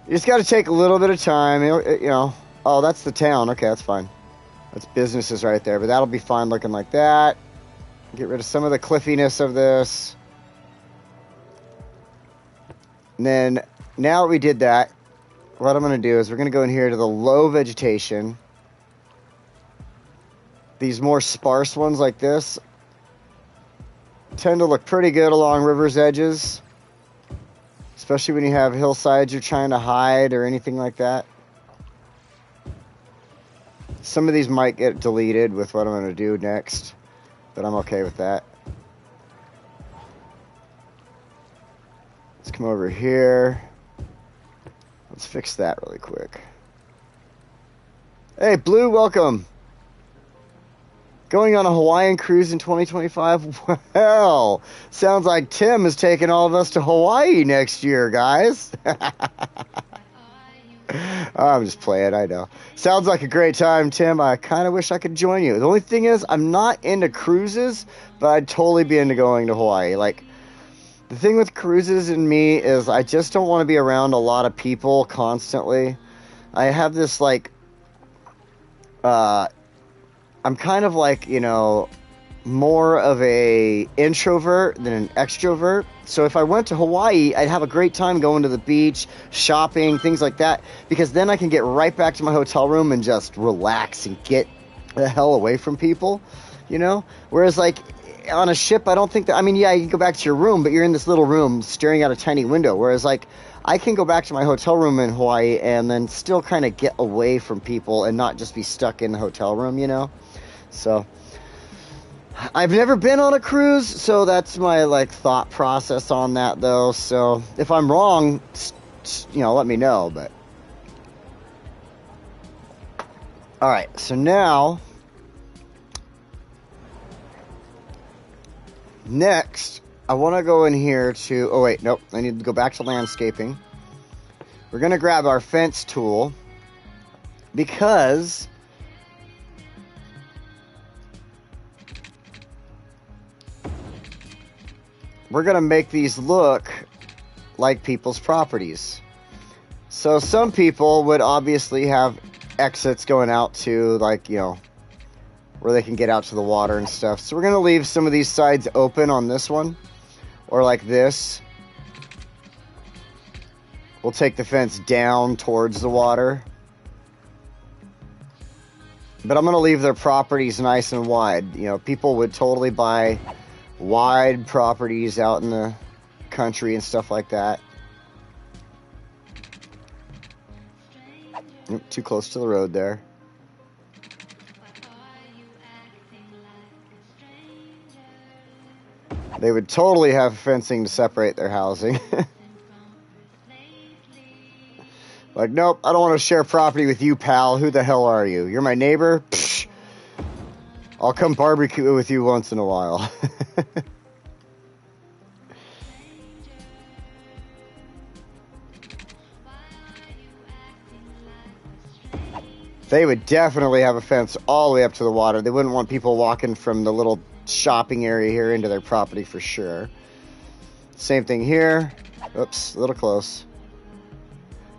You just got to take a little bit of time. You know. Oh, that's the town. Okay, that's fine. That's businesses right there. But that'll be fine looking like that. Get rid of some of the cliffiness of this. And then, now that we did that, what I'm going to do is we're going to go in here to the low vegetation. These more sparse ones like this tend to look pretty good along river's edges. Especially when you have hillsides you're trying to hide or anything like that. Some of these might get deleted with what I'm going to do next, but I'm okay with that. Let's come over here. Let's fix that really quick. Hey, Blue, welcome. Going on a Hawaiian cruise in 2025? Well, sounds like Tim is taking all of us to Hawaii next year, guys. I'm just playing, I know. Sounds like a great time, Tim. I kind of wish I could join you. The only thing is, I'm not into cruises, but I'd totally be into going to Hawaii. Like, the thing with cruises and me is I just don't want to be around a lot of people constantly. I have this, like, I'm kind of like, you know, more of a introvert than an extrovert. So if I went to Hawaii, I'd have a great time going to the beach, shopping, things like that, because then I can get right back to my hotel room and just relax and get the hell away from people, you know? Whereas, like, on a ship, I don't think that, I mean, yeah, you can go back to your room, but you're in this little room staring out a tiny window. Whereas, like, I can go back to my hotel room in Hawaii and then still kind of get away from people and not just be stuck in the hotel room, you know? So, I've never been on a cruise, so that's my, like, thought process on that, though. So, if I'm wrong, you know, let me know, but. Alright, so now, next, I want to go in here to, oh wait, nope, I need to go back to landscaping. We're going to grab our fence tool, because we're going to make these look like people's properties. So some people would obviously have exits going out to, like, you know, where they can get out to the water and stuff. So we're going to leave some of these sides open on this one, or like this. We'll take the fence down towards the water. But I'm going to leave their properties nice and wide. You know, people would totally buy wide properties out in the country and stuff like that. Oop, too close to the road there. They would totally have fencing to separate their housing. Like, nope, I don't want to share property with you, pal. Who the hell are you? You're my neighbor? Psh, I'll come barbecue with you once in a while. They would definitely have a fence all the way up to the water. They wouldn't want people walking from the little shopping area here into their property for sure. Same thing here. Oops, a little close.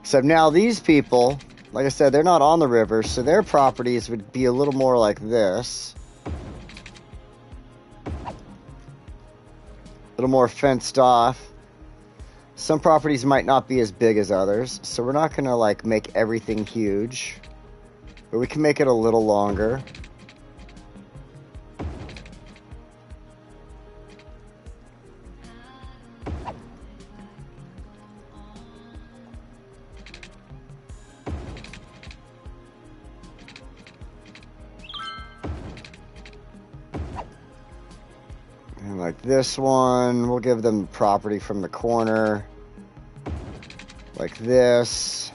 Except now these people, like I said, they're not on the river, so their properties would be a little more like this. A little more fenced off. Some properties might not be as big as others, so we're not going to, like, make everything huge. But we can make it a little longer. And like this one, we'll give them property from the corner. Like this.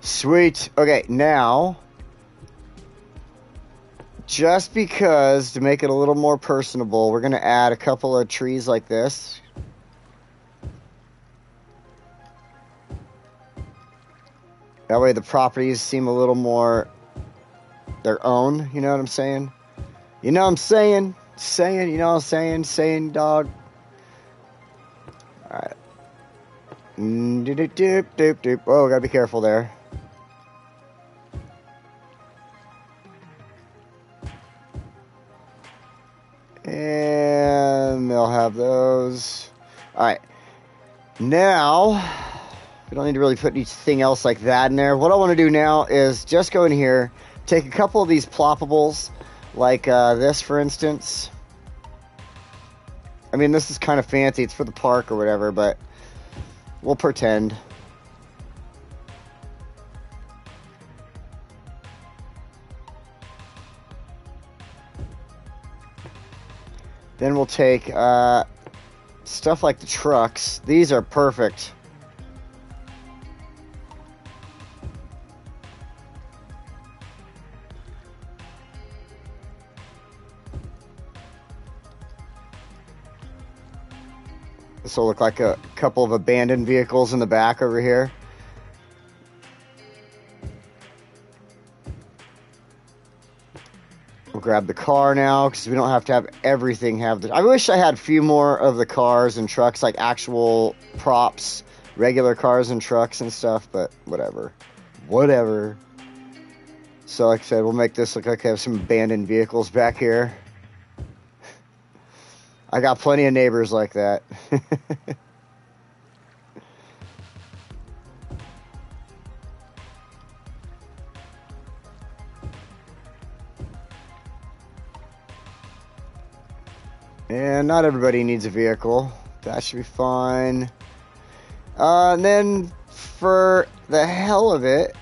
Sweet. Okay, now, just because to make it a little more personable, we're going to add a couple of trees like this. That way the properties seem a little more their own, you know what I'm saying? You know what I'm saying? saying, you know what I'm saying, dog. Alright. Doop, doop, doop. Oh, gotta be careful there. And they'll have those. Alright. Now, we don't need to really put anything else like that in there. What I want to do now is just go in here, take a couple of these ploppables, like this, for instance. I mean, this is kind of fancy. It's for the park or whatever, but we'll pretend. Then we'll take stuff like the trucks. These are perfect. This will look like a couple of abandoned vehicles in the back over here. We'll grab the car now because we don't have to have everything have the... I wish I had a few more of the cars and trucks, like actual props, regular cars and trucks and stuff, but whatever. Whatever. So like I said, we'll make this look like I have some abandoned vehicles back here. I got plenty of neighbors like that. And not everybody needs a vehicle. That should be fine. And then for the hell of it,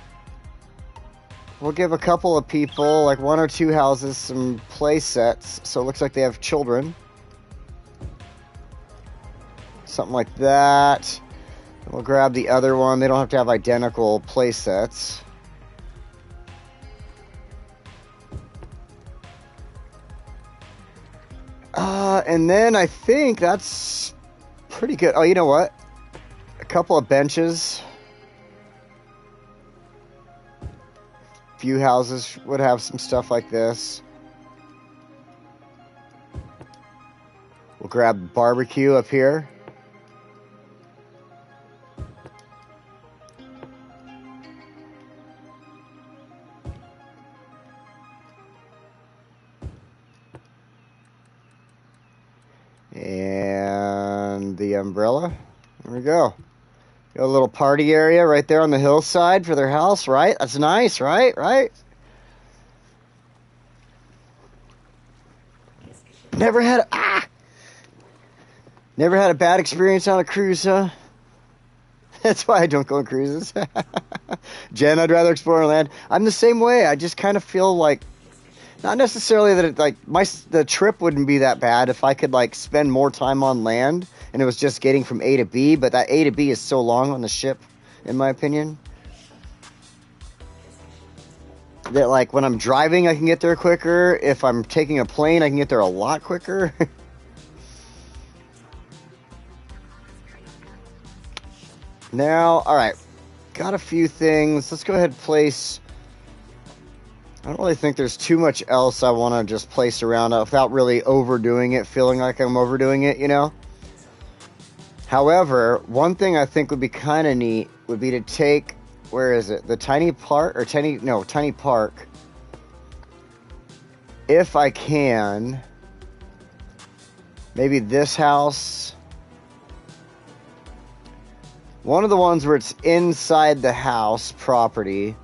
we'll give a couple of people, like 1 or 2 houses, some play sets. So it looks like they have children. Something like that. We'll grab the other one. They don't have to have identical play sets. And then I think that's pretty good. Oh, you know what? A couple of benches. Few houses would have some stuff like this. We'll grab barbecue up here. And the umbrella. There we go. Got a little party area right there on the hillside for their house, right? That's nice, right? Right? Never had a bad experience on a cruise, huh? That's why I don't go on cruises. Jen, I'd rather explore land. I'm the same way. I just kind of feel like, not necessarily that it, like, the trip wouldn't be that bad if I could, like, spend more time on land and it was just getting from A to B, but that A to B is so long on the ship, in my opinion, that, like, when I'm driving, I can get there quicker. If I'm taking a plane, I can get there a lot quicker. Now, alright, got a few things. Let's go ahead and place... I don't really think there's too much else I want to just place around without really overdoing it, feeling like I'm overdoing it, you know? However, one thing I think would be kind of neat would be to take, where is it? The tiny park, or tiny park. If I can, maybe this house. One of the ones where it's inside the house property.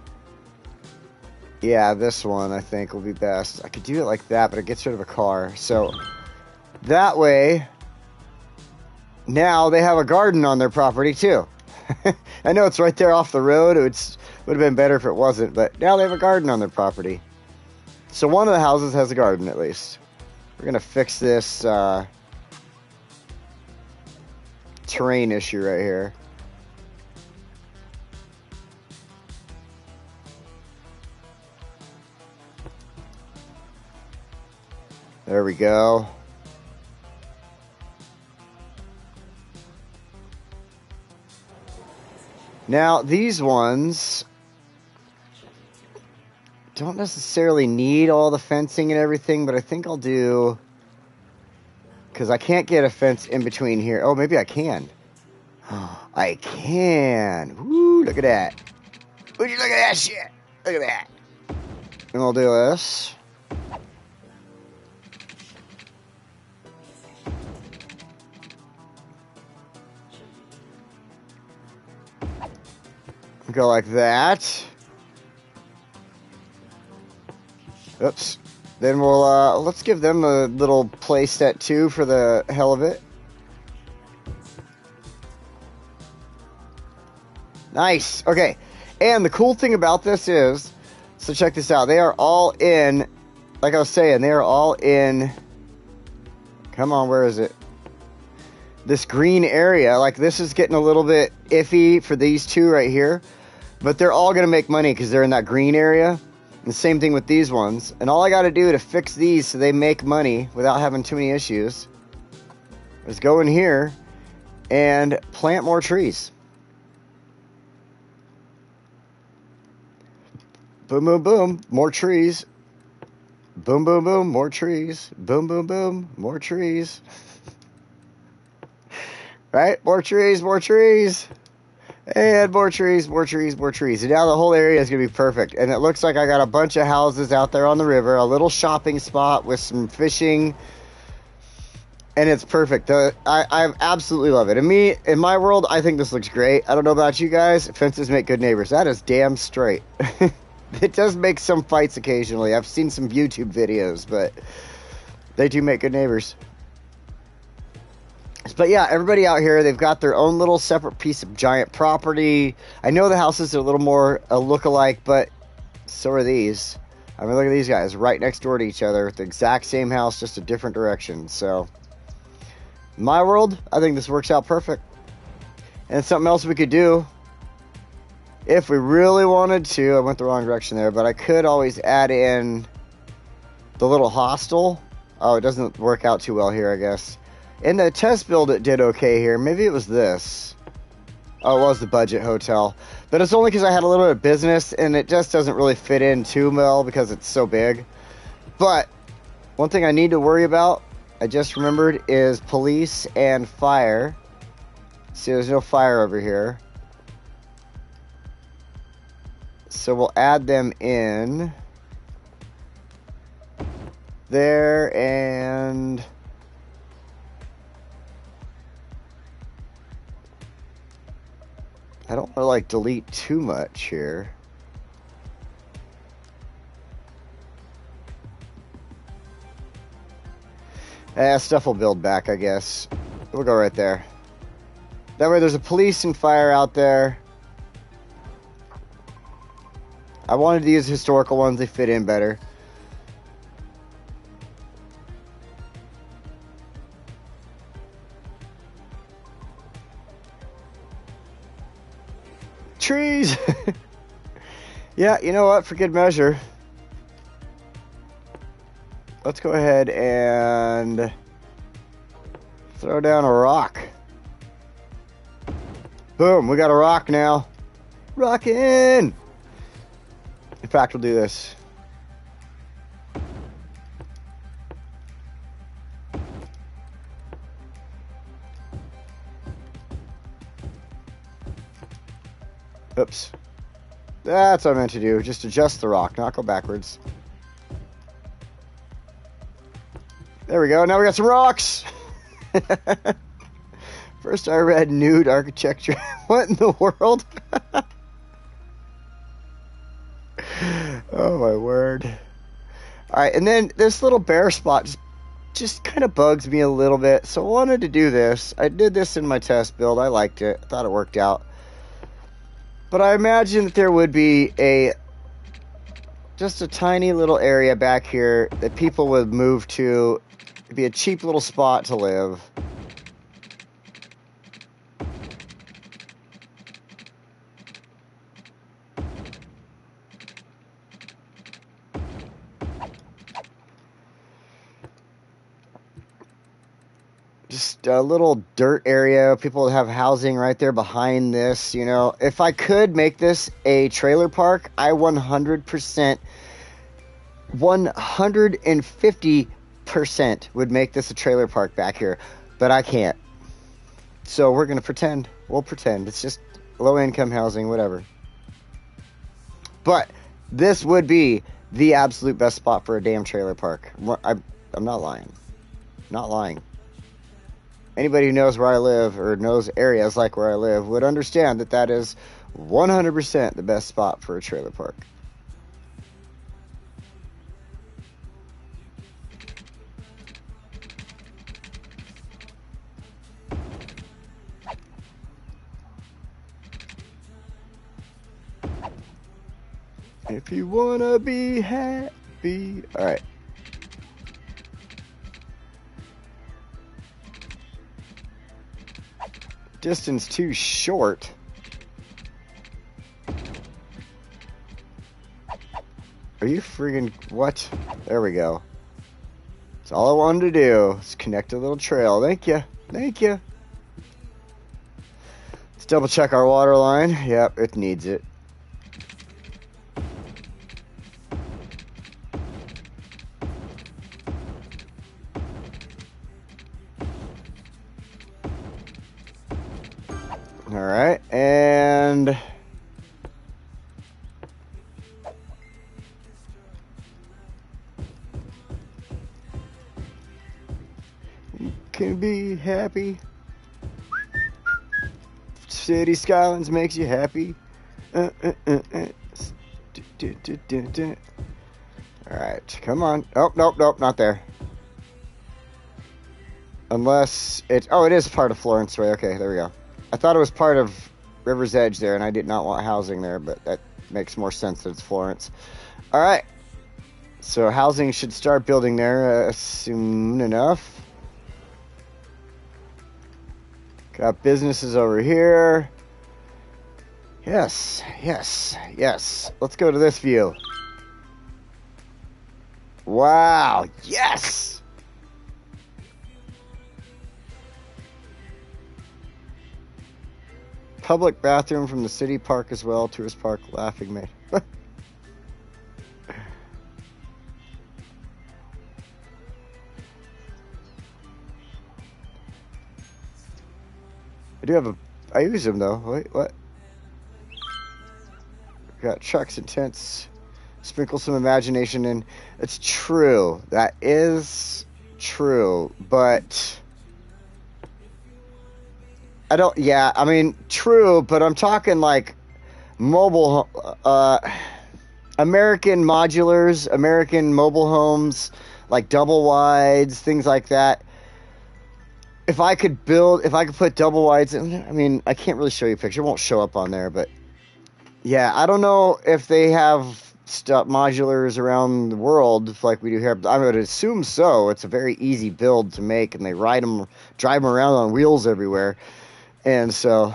Yeah, this one I think will be best. I could do it like that, but it gets rid of a car. So that way, now they have a garden on their property too. I know it's right there off the road. It would have been better if it wasn't, but now they have a garden on their property. So one of the houses has a garden at least. We're going to fix this terrain issue right here. There we go. Now, these ones don't necessarily need all the fencing and everything, but I think I'll do because I can't get a fence in between here. Oh, maybe I can. I can. Woo, look at that. Would you look at that shit? Look at that. And we'll do this. Go like that. Oops. Then we'll, let's give them a little play set too for the hell of it. Nice. Okay. And the cool thing about this is, so check this out. They are all in, like I was saying, they are all in, come on, where is it? This green area. Like, this is getting a little bit iffy for these two right here. But they're all going to make money because they're in that green area. And the same thing with these ones. And all I got to do to fix these so they make money without having too many issues is go in here and plant more trees. Boom, boom, boom, more trees. Boom, boom, boom, more trees. Boom, boom, boom, more trees. Right? More trees, more trees. And more trees, more trees, more trees. And now the whole area is going to be perfect. And it looks like I got a bunch of houses out there on the river. A little shopping spot with some fishing. And it's perfect. I absolutely love it. And me, in my world, I think this looks great. I don't know about you guys. Fences make good neighbors. That is damn straight. It does make some fights occasionally. I've seen some YouTube videos, but they do make good neighbors. But yeah, everybody out here, they've got their own little separate piece of giant property. I know the houses are a little more look-alike, but so are these. I mean, look at these guys right next door to each other with the exact same house, just a different direction. So, in my world, I think this works out perfect. And something else we could do, if we really wanted to, I went the wrong direction there, but I could always add in the little hostel. Oh, it doesn't work out too well here, I guess. In the test build, it did okay here. Maybe it was this. Oh, it was the budget hotel. But it's only because I had a little bit of business, and it just doesn't really fit in too well because it's so big. But one thing I need to worry about, I just remembered, is police and fire. See, there's no fire over here. So we'll add them in there, and I don't want to like delete too much here. Stuff will build back, I guess. We'll go right there. That way there's a police and fire out there. I wanted to use historical ones, they fit in better. Trees! Yeah, you know what, for good measure, let's go ahead and throw down a rock. Boom, we got a rock now. Rockin'! In fact, we'll do this. Oops. That's what I meant to do. Just adjust the rock, not go backwards. There we go. Now we got some rocks. First I read nude architecture. What in the world? Oh my word. Alright, and then this little bare spot just kind of bugs me a little bit. So I wanted to do this. I did this in my test build. I liked it. I thought it worked out. But I imagine that there would be just a tiny little area back here that people would move to. It'd be a cheap little spot to live. Just a little dirt area. People would have housing right there behind this, you know. If I could make this a trailer park, I 150% 100% would make this a trailer park back here, but I can't. So we're going to pretend. We'll pretend. It's just low-income housing, whatever. But this would be the absolute best spot for a damn trailer park. I'm not lying. Not lying. Anybody who knows where I live or knows areas like where I live would understand that that is 100% the best spot for a trailer park. If you wanna be happy. Alright. Distance too short. Are you friggin' what? There we go. That's all I wanted to do. Is connect a little trail. Thank you. Thank you. Let's double check our water line. Yep, it needs it. Alright, and you can be happy. City Skylines makes you happy. Alright, come on. Oh, nope, not there. Unless it's, oh, it is part of Florence, right? Okay, there we go. I thought it was part of River's Edge there, and I did not want housing there, but that makes more sense that it's Florence. All right. So housing should start building there soon enough. Got businesses over here. Yes. Let's go to this view. Wow. Yes. Public bathroom from the city park as well. Tourist park, laughing man. I use them though. Wait, what? Got trucks and tents. Sprinkle some imagination in. It's true. That is true. But I mean, true, but I'm talking like mobile, American modulars, American mobile homes, like double wides, things like that. If I could put double wides in, I mean, I can't really show you a picture. It won't show up on there, but yeah, I don't know if they have modulars around the world like we do here. I would assume so. It's a very easy build to make, and they drive them around on wheels everywhere. And so,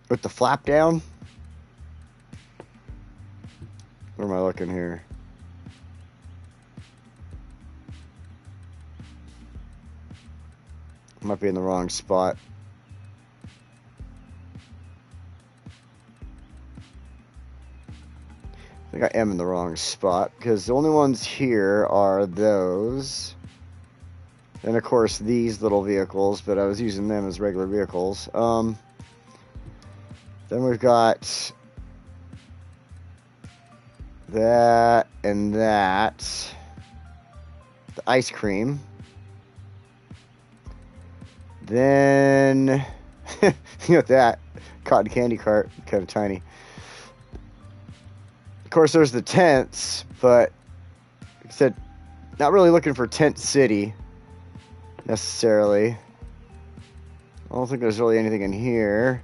with the flap down, where am I looking here? Might be in the wrong spot. I think I am in the wrong spot, because the only ones here are those. And of course these little vehicles, but I was using them as regular vehicles. Then we've got that and that. The ice cream. Then, you got that cotton candy cart, kind of tiny. Of course there's the tents, but like I said, not really looking for tent city. Necessarily. I don't think there's really anything in here.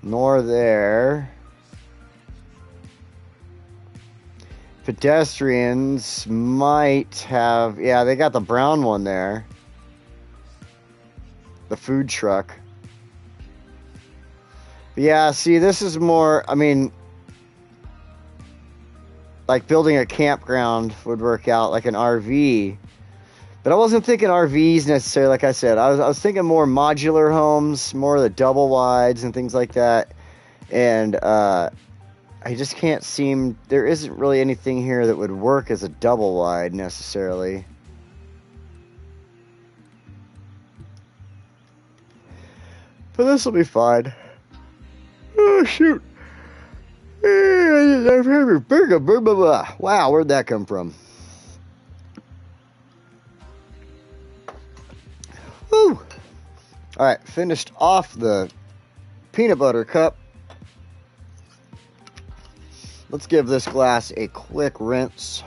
Nor there. Pedestrians might have... Yeah, they got the brown one there. The food truck. But yeah, see, this is more... I mean... Like building a campground would work out, like an RV. But I wasn't thinking RVs necessarily, like I said. I was thinking more modular homes, more of the double wides and things like that. And I just can't seem... There isn't really anything here that would work as a double wide, necessarily. But this will be fine. Oh, shoot. Wow, where'd that come from? Woo! Alright, finished off the peanut butter cup. Let's give this glass a quick rinse.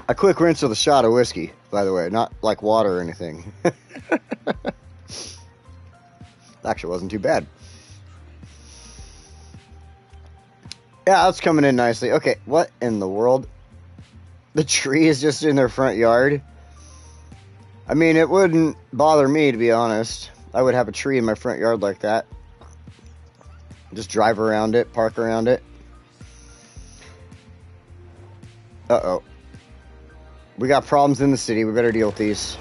A quick rinse with a shot of whiskey, by the way, not like water or anything. Actually, wasn't too bad. Yeah, that's coming in nicely. Okay, what in the world? The tree is just in their front yard. I mean, it wouldn't bother me, to be honest. I would have a tree in my front yard like that. Just drive around it, park around it. Uh-oh. We got problems in the city. We better deal with these.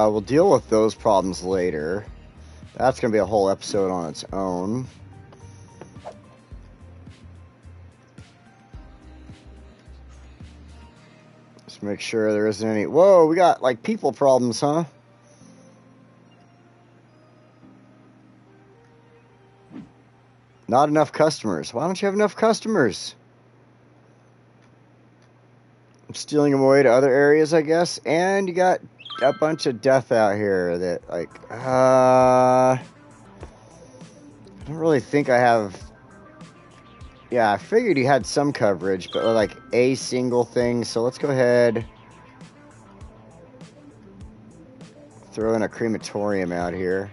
We'll deal with those problems later. That's going to be a whole episode on its own. Just make sure there isn't any... Whoa, we got, like, people problems, huh? Not enough customers. Why don't you have enough customers? I'm stealing them away to other areas, I guess. And you got a bunch of death out here that, like, I don't really think I have... Yeah, I figured you had some coverage, but like a single thing. So let's go ahead. Throw in a crematorium out here.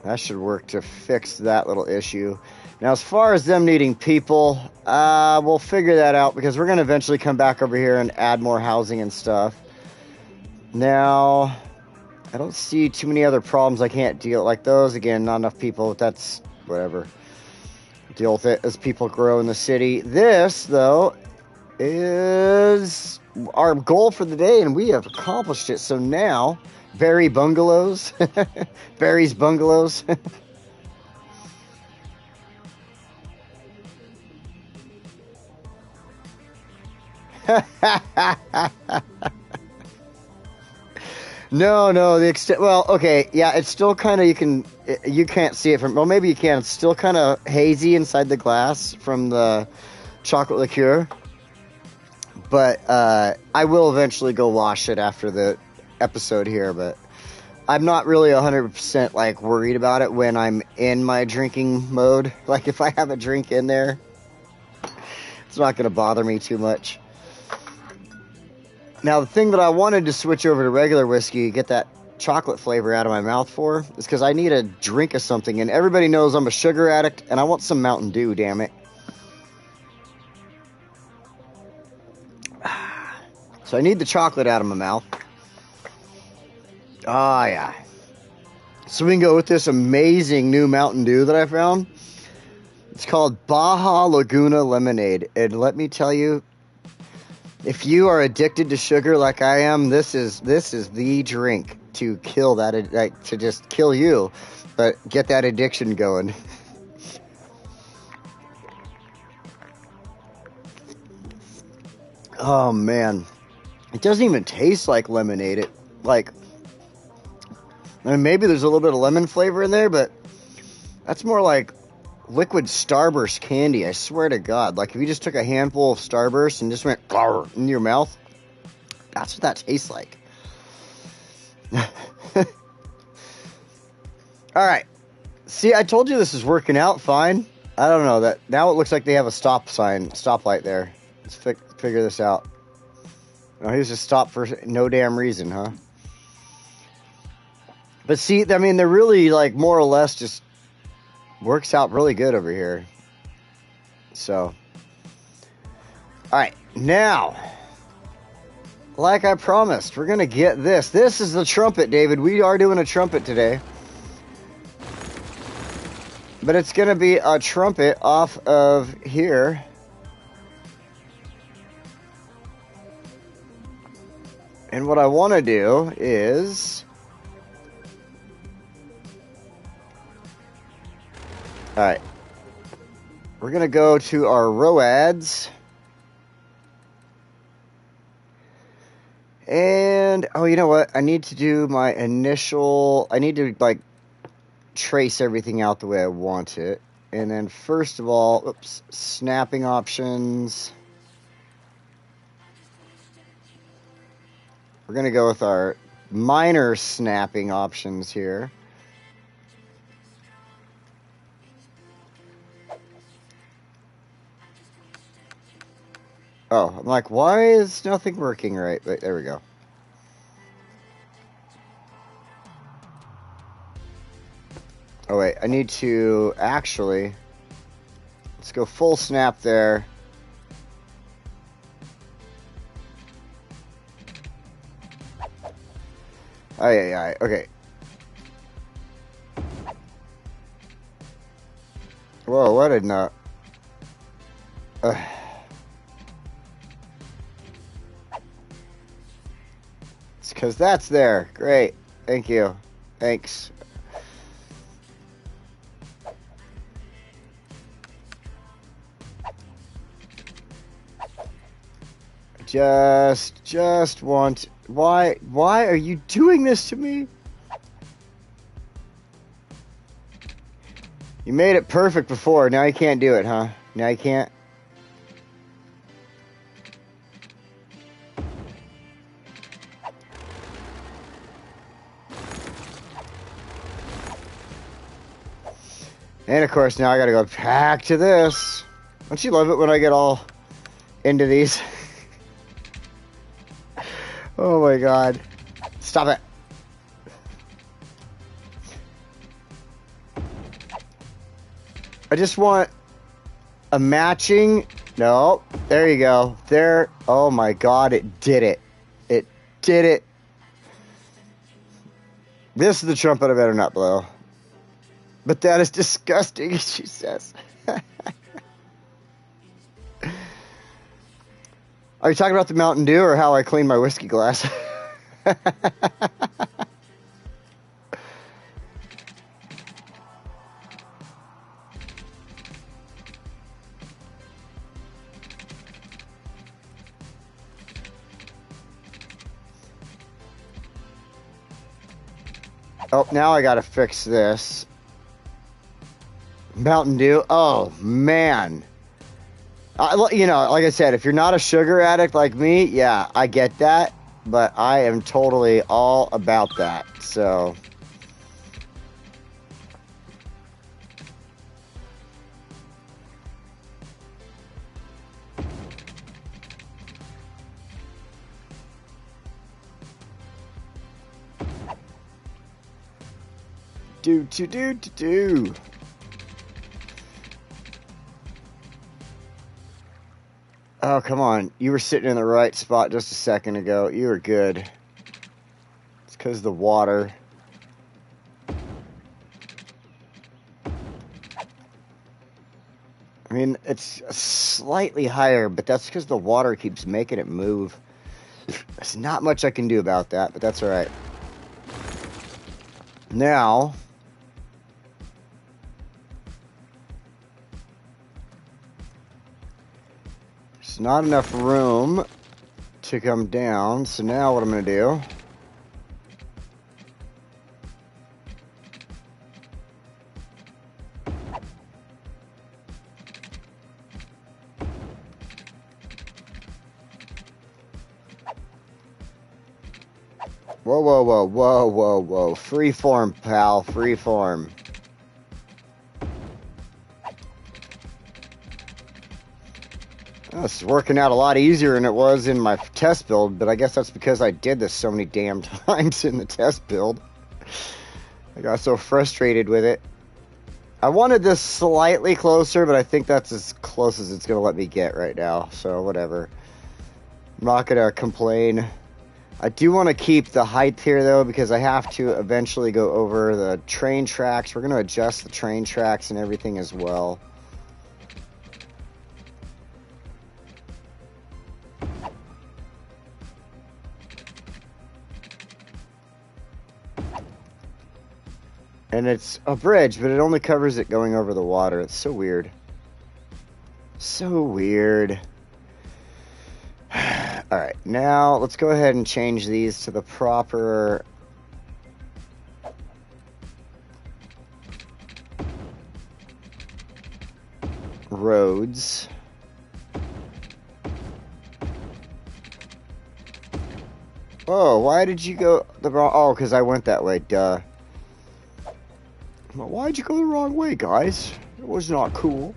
That should work to fix that little issue. Now, as far as them needing people, we'll figure that out because we're going to eventually come back over here and add more housing and stuff. Now, I don't see too many other problems I can't deal like those. Again, not enough people. That's whatever. Deal with it as people grow in the city. This, though, is our goal for the day, and we have accomplished it. So now, Barry Bungalows. Barry's Bungalows. No, the extent, well, okay, yeah, it's still kind of, you can't see it from, well, maybe you can, it's still kind of hazy inside the glass from the chocolate liqueur, but, I will eventually go wash it after the episode here, but I'm not really 100%, like, worried about it when I'm in my drinking mode. Like, if I have a drink in there, it's not going to bother me too much. Now, the thing that I wanted to switch over to regular whiskey, get that chocolate flavor out of my mouth for, is because I need a drink of something. And everybody knows I'm a sugar addict, and I want some Mountain Dew, damn it. So I need the chocolate out of my mouth. Ah, yeah. So we can go with this amazing new Mountain Dew that I found. It's called Baja Laguna Lemonade. And let me tell you, if you are addicted to sugar like I am, this is the drink to kill that, like, to just kill you, but get that addiction going. Oh man, it doesn't even taste like lemonade. It like, I mean, maybe there's a little bit of lemon flavor in there, but that's more like liquid Starburst candy, I swear to God. Like, if you just took a handful of Starburst and just went in your mouth, that's what that tastes like. Alright. See, I told you this is working out fine. I don't know. That now it looks like they have a stoplight there. Let's figure this out. Oh, here's a stop for no damn reason, huh? But see, I mean, they're really, like, more or less just works out really good over here. So, alright, now, like I promised, we're going to get this. This is the trumpet, David. We are doing a trumpet today. But it's going to be a trumpet off of here. And what I want to do is... Alright. We're going to go to our ROADs. And, oh, you know what? I need to do my initial... I need to, like, trace everything out the way I want it. And then, first of all, oops, snapping options. We're going to go with our minor snapping options here. Oh, I'm like, why is nothing working right? But there we go. Oh, wait, I need to actually... Let's go full snap there. Oh, yeah, okay. Whoa, what did not... It's because that's there. Great. Thank you. Thanks. Just want... Why are you doing this to me? You made it perfect before. Now you can't do it, huh? Now you can't? And of course, now I gotta go back to this. Don't you love it when I get all into these? Oh my god. Stop it. I just want a matching... No. There you go. There. Oh my god, it did it. It did it. This is the trumpet I better not blow. But that is disgusting, she says. Are you talking about the Mountain Dew or how I clean my whiskey glass? Oh, now I gotta fix this. Mountain Dew. Oh, man. You know, like I said, if you're not a sugar addict like me, yeah, I get that. But I am totally all about that. So... do. Oh, come on. You were sitting in the right spot just a second ago. You were good. It's because of the water. I mean, it's slightly higher, but that's because the water keeps making it move. There's not much I can do about that, but that's all right. Now... There's not enough room to come down, so now what I'm going to do... Whoa. Freeform, pal. Freeform. This is working out a lot easier than it was in my test build, but I guess that's because I did this so many damn times in the test build. I got so frustrated with it. I wanted this slightly closer, but I think that's as close as it's going to let me get right now. So, whatever. I'm not going to complain. I do want to keep the height here, though, because I have to eventually go over the train tracks. We're going to adjust the train tracks and everything as well. And it's a bridge, but it only covers it going over the water. It's so weird. So weird. Alright, now let's go ahead and change these to the proper roads. Oh, why did you go the wrong... Oh, because I went that way, duh. Well, why'd you go the wrong way, guys? It was not cool.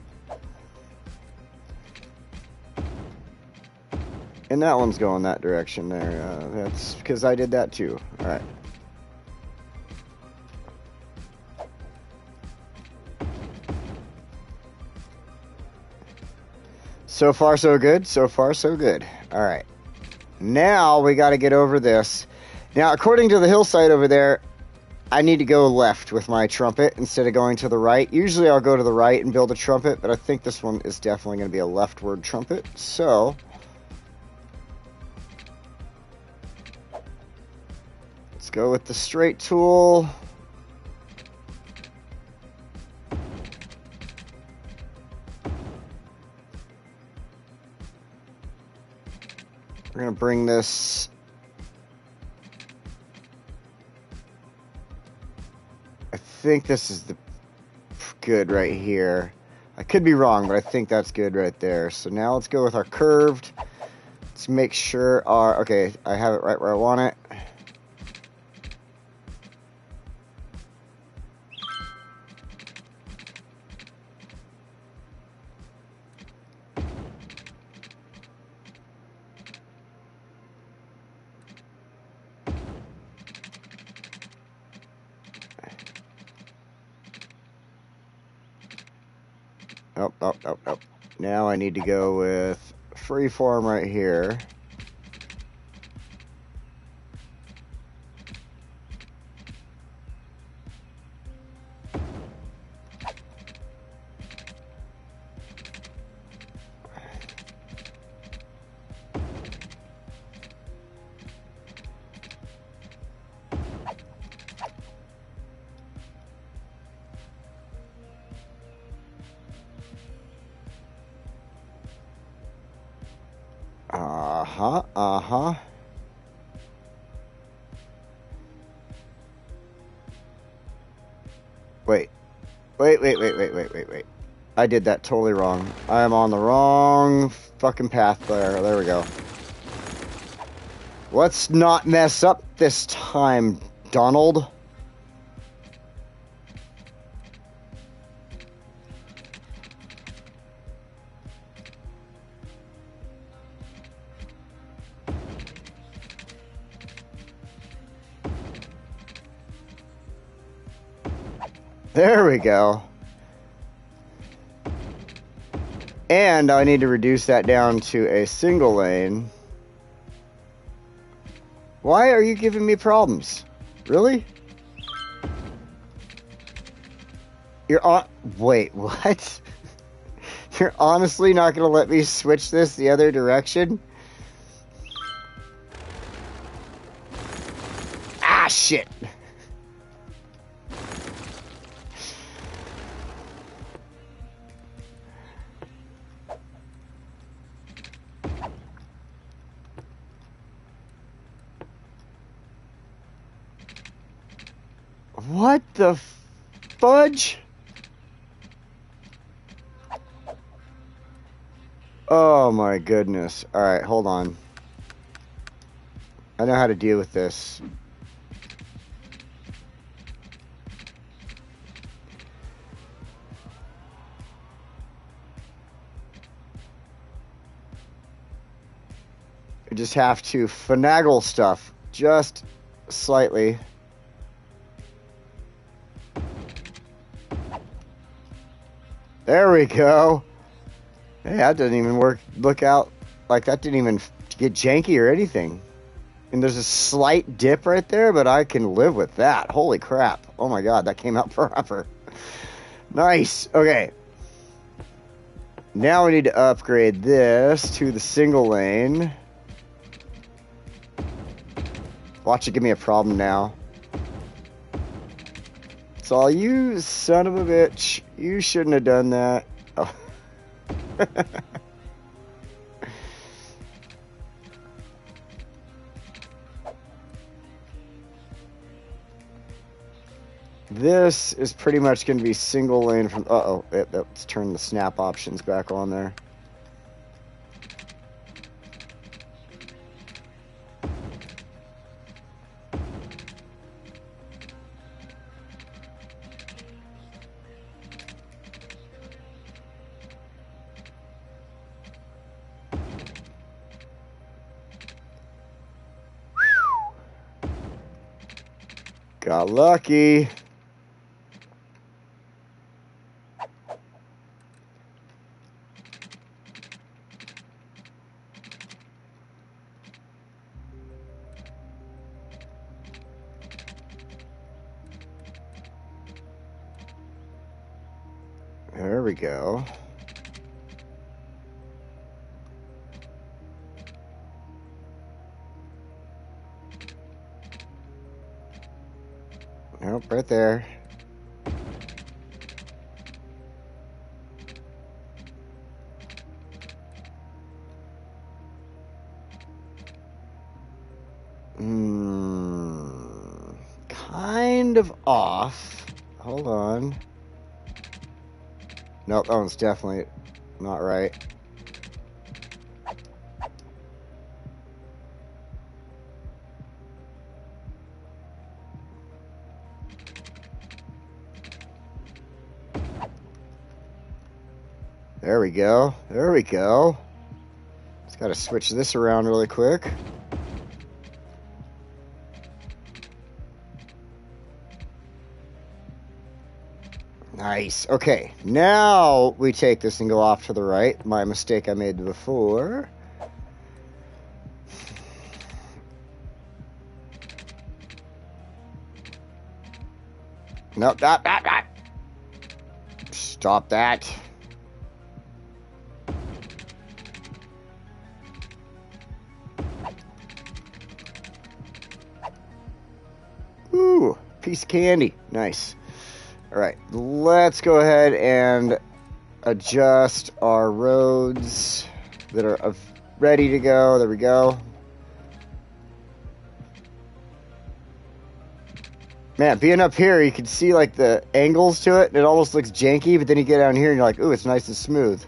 And that one's going that direction there. That's because I did that too. Alright. So far, so good. So far, so good. Alright. Now we got to get over this. Now, according to the hillside over there, I need to go left with my trumpet instead of going to the right. Usually I'll go to the right and build a trumpet, but I think this one is definitely going to be a leftward trumpet. So, let's go with the straight tool. We're going to bring this... I think this is the good right here. I could be wrong, but I think that's good right there. So now let's go with our curved. Let's make sure our... Okay, I have it right where I want it. Oh. Now I need to go with freeform right here. Uh-huh. Wait. I did that totally wrong. I am on the wrong fucking path there. There we go. Let's not mess up this time, Donald. There we go. And I need to reduce that down to a single lane. Why are you giving me problems? Really? You're on... Wait, what? You're honestly not going to let me switch this the other direction? Ah, shit. What the fudge? Oh my goodness. Alright, hold on. I know how to deal with this. I just have to finagle stuff just slightly. There we go. Hey, that doesn't even work. Look out. Like, that didn't even get janky or anything. And there's a slight dip right there, but I can live with that. Holy crap. Oh my god, that came out proper. Nice. Okay. Now we need to upgrade this to the single lane. Watch it give me a problem now. It's all you, son of a bitch. You shouldn't have done that. Oh. This is pretty much going to be single lane from... Uh-oh. Let's turn the snap options back on there. Got lucky. There we go. Nope, right there. Kind of off. Hold on. Nope, that one's definitely not right. There we go. There we go. Just got to switch this around really quick. Nice. Okay, now we take this and go off to the right. My mistake I made before. Nope, stop that. Ooh, piece of candy. Nice. All right, let's go ahead and adjust our roads that are ready to go. There we go. Man, being up here, you can see like the angles to it, and it almost looks janky, but then you get down here and you're like, ooh, it's nice and smooth.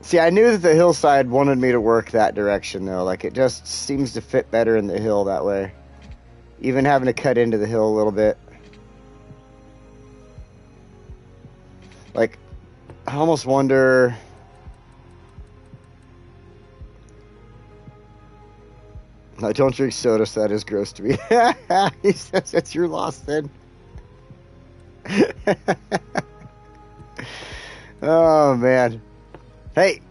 See, I knew that the hillside wanted me to work that direction, though. Like, it just seems to fit better in the hill that way. Even having to cut into the hill a little bit. Like, I almost wonder... I don't drink soda, so that is gross to me. He says it's your loss, then. Oh, man. Hey,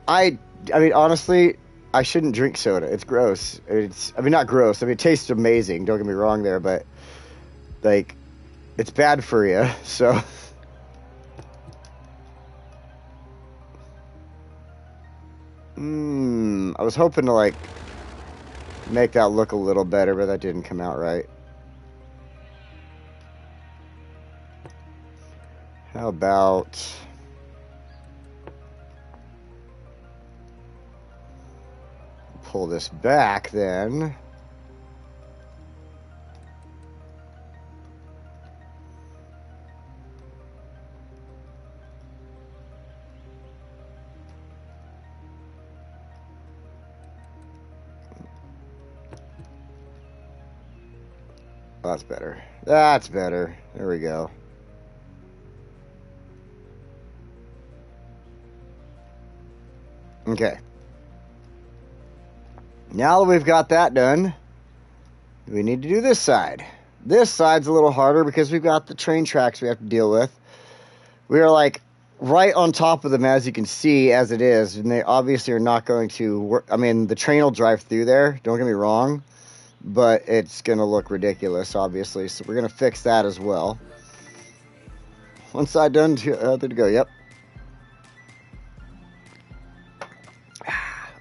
I mean, honestly, I shouldn't drink soda. It's gross. I mean, not gross. I mean, it tastes amazing. Don't get me wrong there, but, like, it's bad for you, so. I was hoping to, like, make that look a little better, but that didn't come out right. How about... pull this back, then. Oh, that's better. That's better. There we go. Okay. Now that we've got that done, we need to do this side. This side's a little harder because we've got the train tracks we have to deal with. We are like right on top of them, as you can see, as it is, and they obviously are not going to work. I mean, the train will drive through there, don't get me wrong, but it's going to look ridiculous, obviously, so we're going to fix that as well. One side done, other to go. Yep.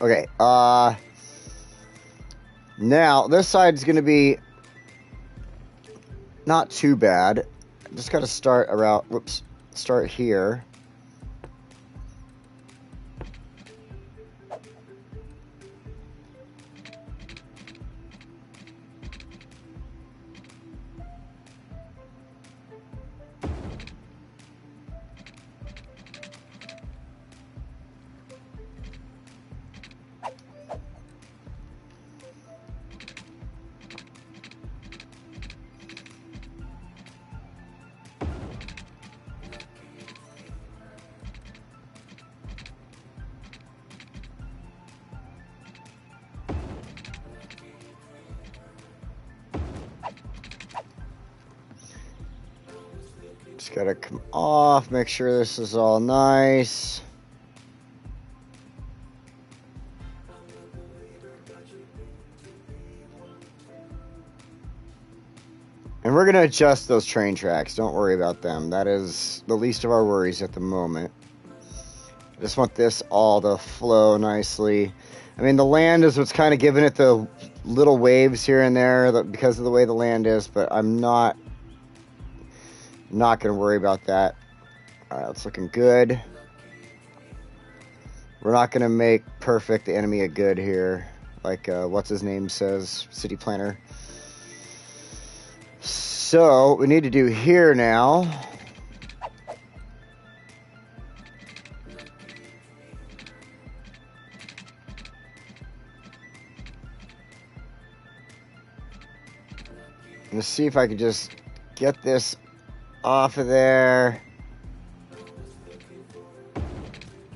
Okay, now this side's going to be not too bad. Just got to start around, start here. Just gotta come off, make sure this is all nice. And we're gonna adjust those train tracks, don't worry about them. That is the least of our worries at the moment. I just want this all to flow nicely. I mean, the land is what's kind of giving it the little waves here and there because of the way the land is, but I'm not going to worry about that. All right, it's looking good. We're not going to make perfect the enemy a good here, like what's his name says, city planner. So what we need to do here now, let's see if I can just get this off of there.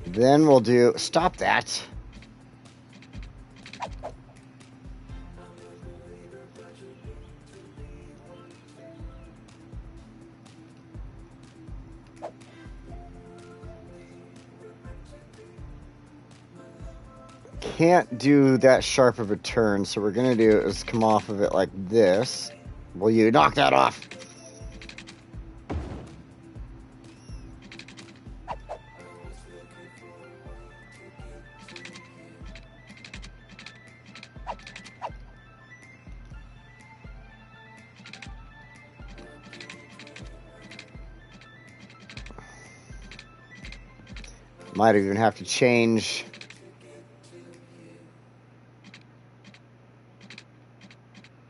Then we'll do, stop that. Can't do that sharp of a turn, so what we're gonna do is come off of it like this. Will you knock that off? Might even have to change.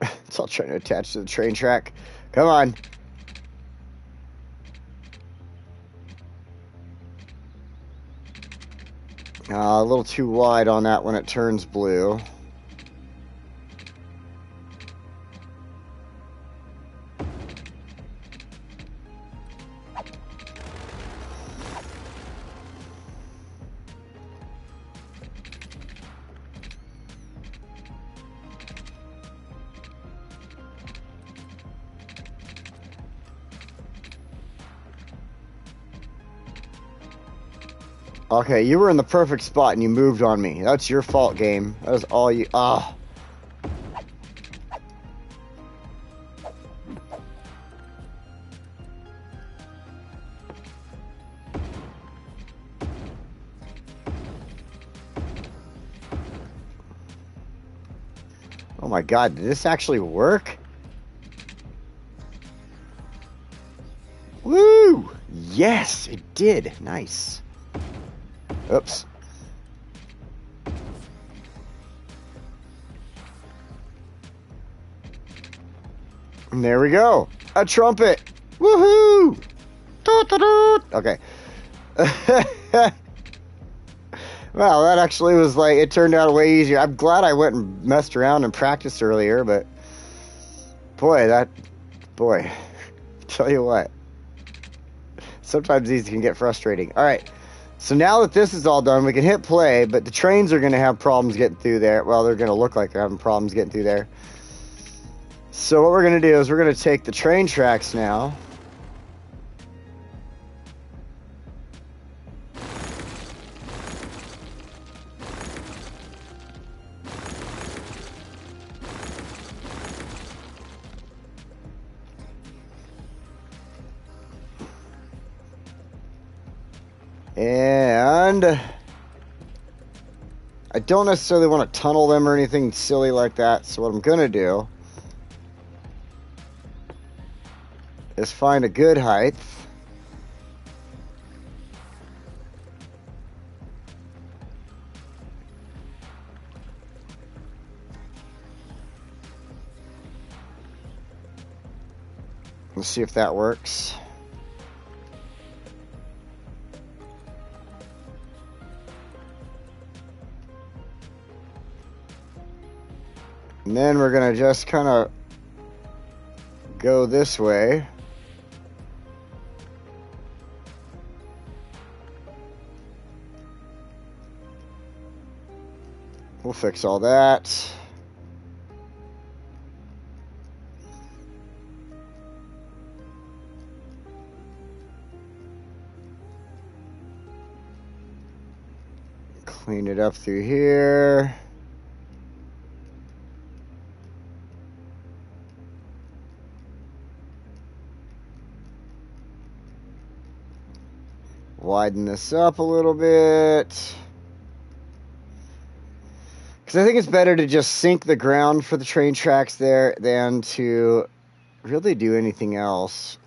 It's all trying to attach to the train track. Come on. A little too wide on that when it turns blue. Okay, you were in the perfect spot and you moved on me. That's your fault, game. That was all you... Ah. Oh my god, did this actually work? Woo! Yes, it did. Nice. Oops. And there we go. A trumpet. Woohoo! Okay. Well, that actually was like, it turned out way easier. I'm glad I went and messed around and practiced earlier, but boy, tell you what. Sometimes these can get frustrating. All right. So now that this is all done, we can hit play, but the trains are going to have problems getting through there. Well, they're going to look like they're having problems getting through there. So what we're going to do is we're going to take the train tracks now. And I don't necessarily want to tunnel them or anything silly like that. So what I'm going to do is find a good height. Let's see if that works. And then we're going to just kind of go this way. We'll fix all that. Clean it up through here. Widen this up a little bit. Because I think it's better to just sink the ground for the train tracks there than to really do anything else.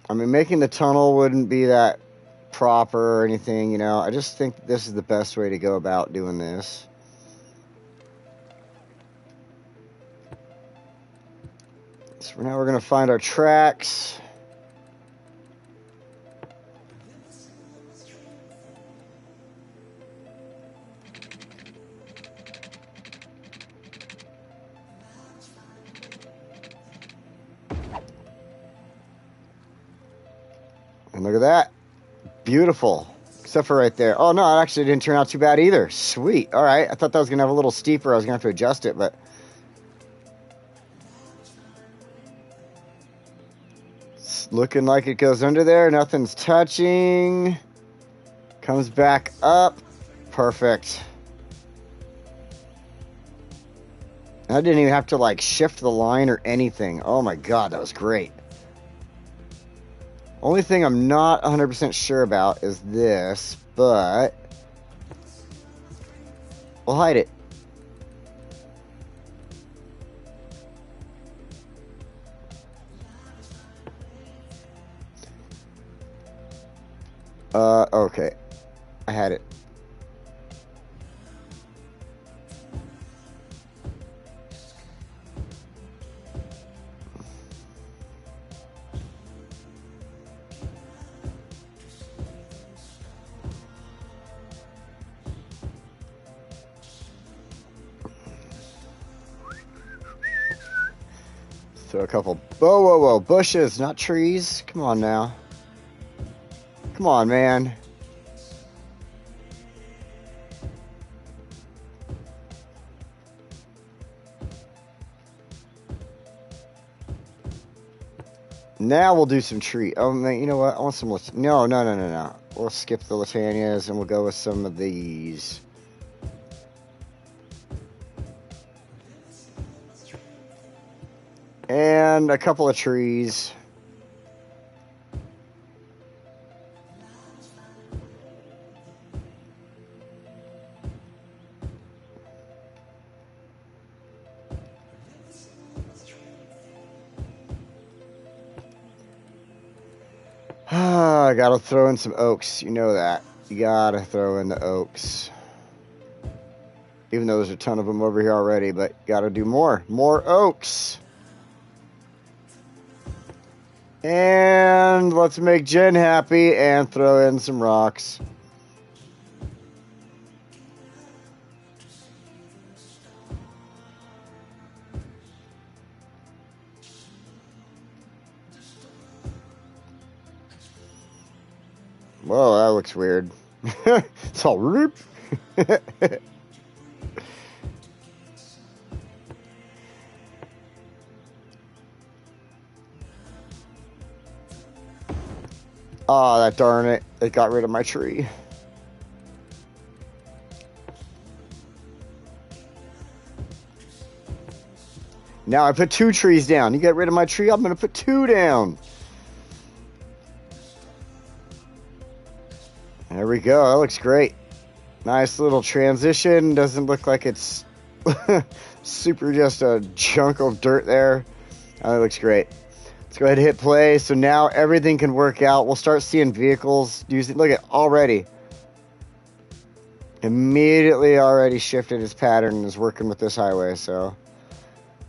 I mean, making the tunnel wouldn't be that proper or anything, you know. I just think this is the best way to go about doing this. So now we're going to find our tracks. And look at that. Beautiful. Except for right there. Oh, no, it actually didn't turn out too bad either. Sweet. All right. I thought that was going to have a little steeper. I was going to have to adjust it, but it's looking like it goes under there. Nothing's touching. Comes back up. Perfect. I didn't even have to, like, shift the line or anything. Oh, my God. That was great. Only thing I'm not 100% sure about is this, but we'll hide it. Okay. I had it. Throw a couple, whoa, bushes, not trees. Come on now. Come on, man. Now we'll do some tree. Oh, man, you know what? I want some, no. We'll skip the Latanias and we'll go with some of these. And a couple of trees. I gotta throw in some oaks. You know that. You gotta throw in the oaks. Even though there's a ton of them over here already, but gotta do more. More oaks. And let's make Jen happy and throw in some rocks. Whoa, that looks weird. It's all roop. Oh, that darn it. It got rid of my tree. Now I put 2 trees down. You get rid of my tree, I'm going to put 2 down. There we go. That looks great. Nice little transition. Doesn't look like it's super just a chunk of dirt there. That looks great. Let's go ahead and hit play. So now everything can work out. We'll start seeing vehicles using. Look at already. Immediately already shifted his pattern and is working with this highway. So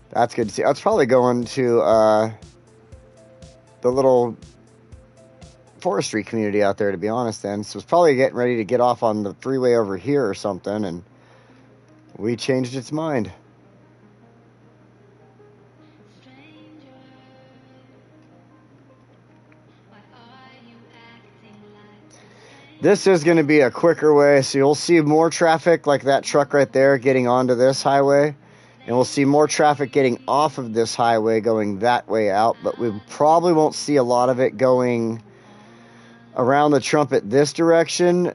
that's good to see. That's probably going to the little forestry community out there, to be honest. Then so it's probably getting ready to get off on the freeway over here or something, and we changed its mind. This is going to be a quicker way, so you'll see more traffic like that truck right there getting onto this highway, and we'll see more traffic getting off of this highway going that way out, but we probably won't see a lot of it going around the trumpet this direction,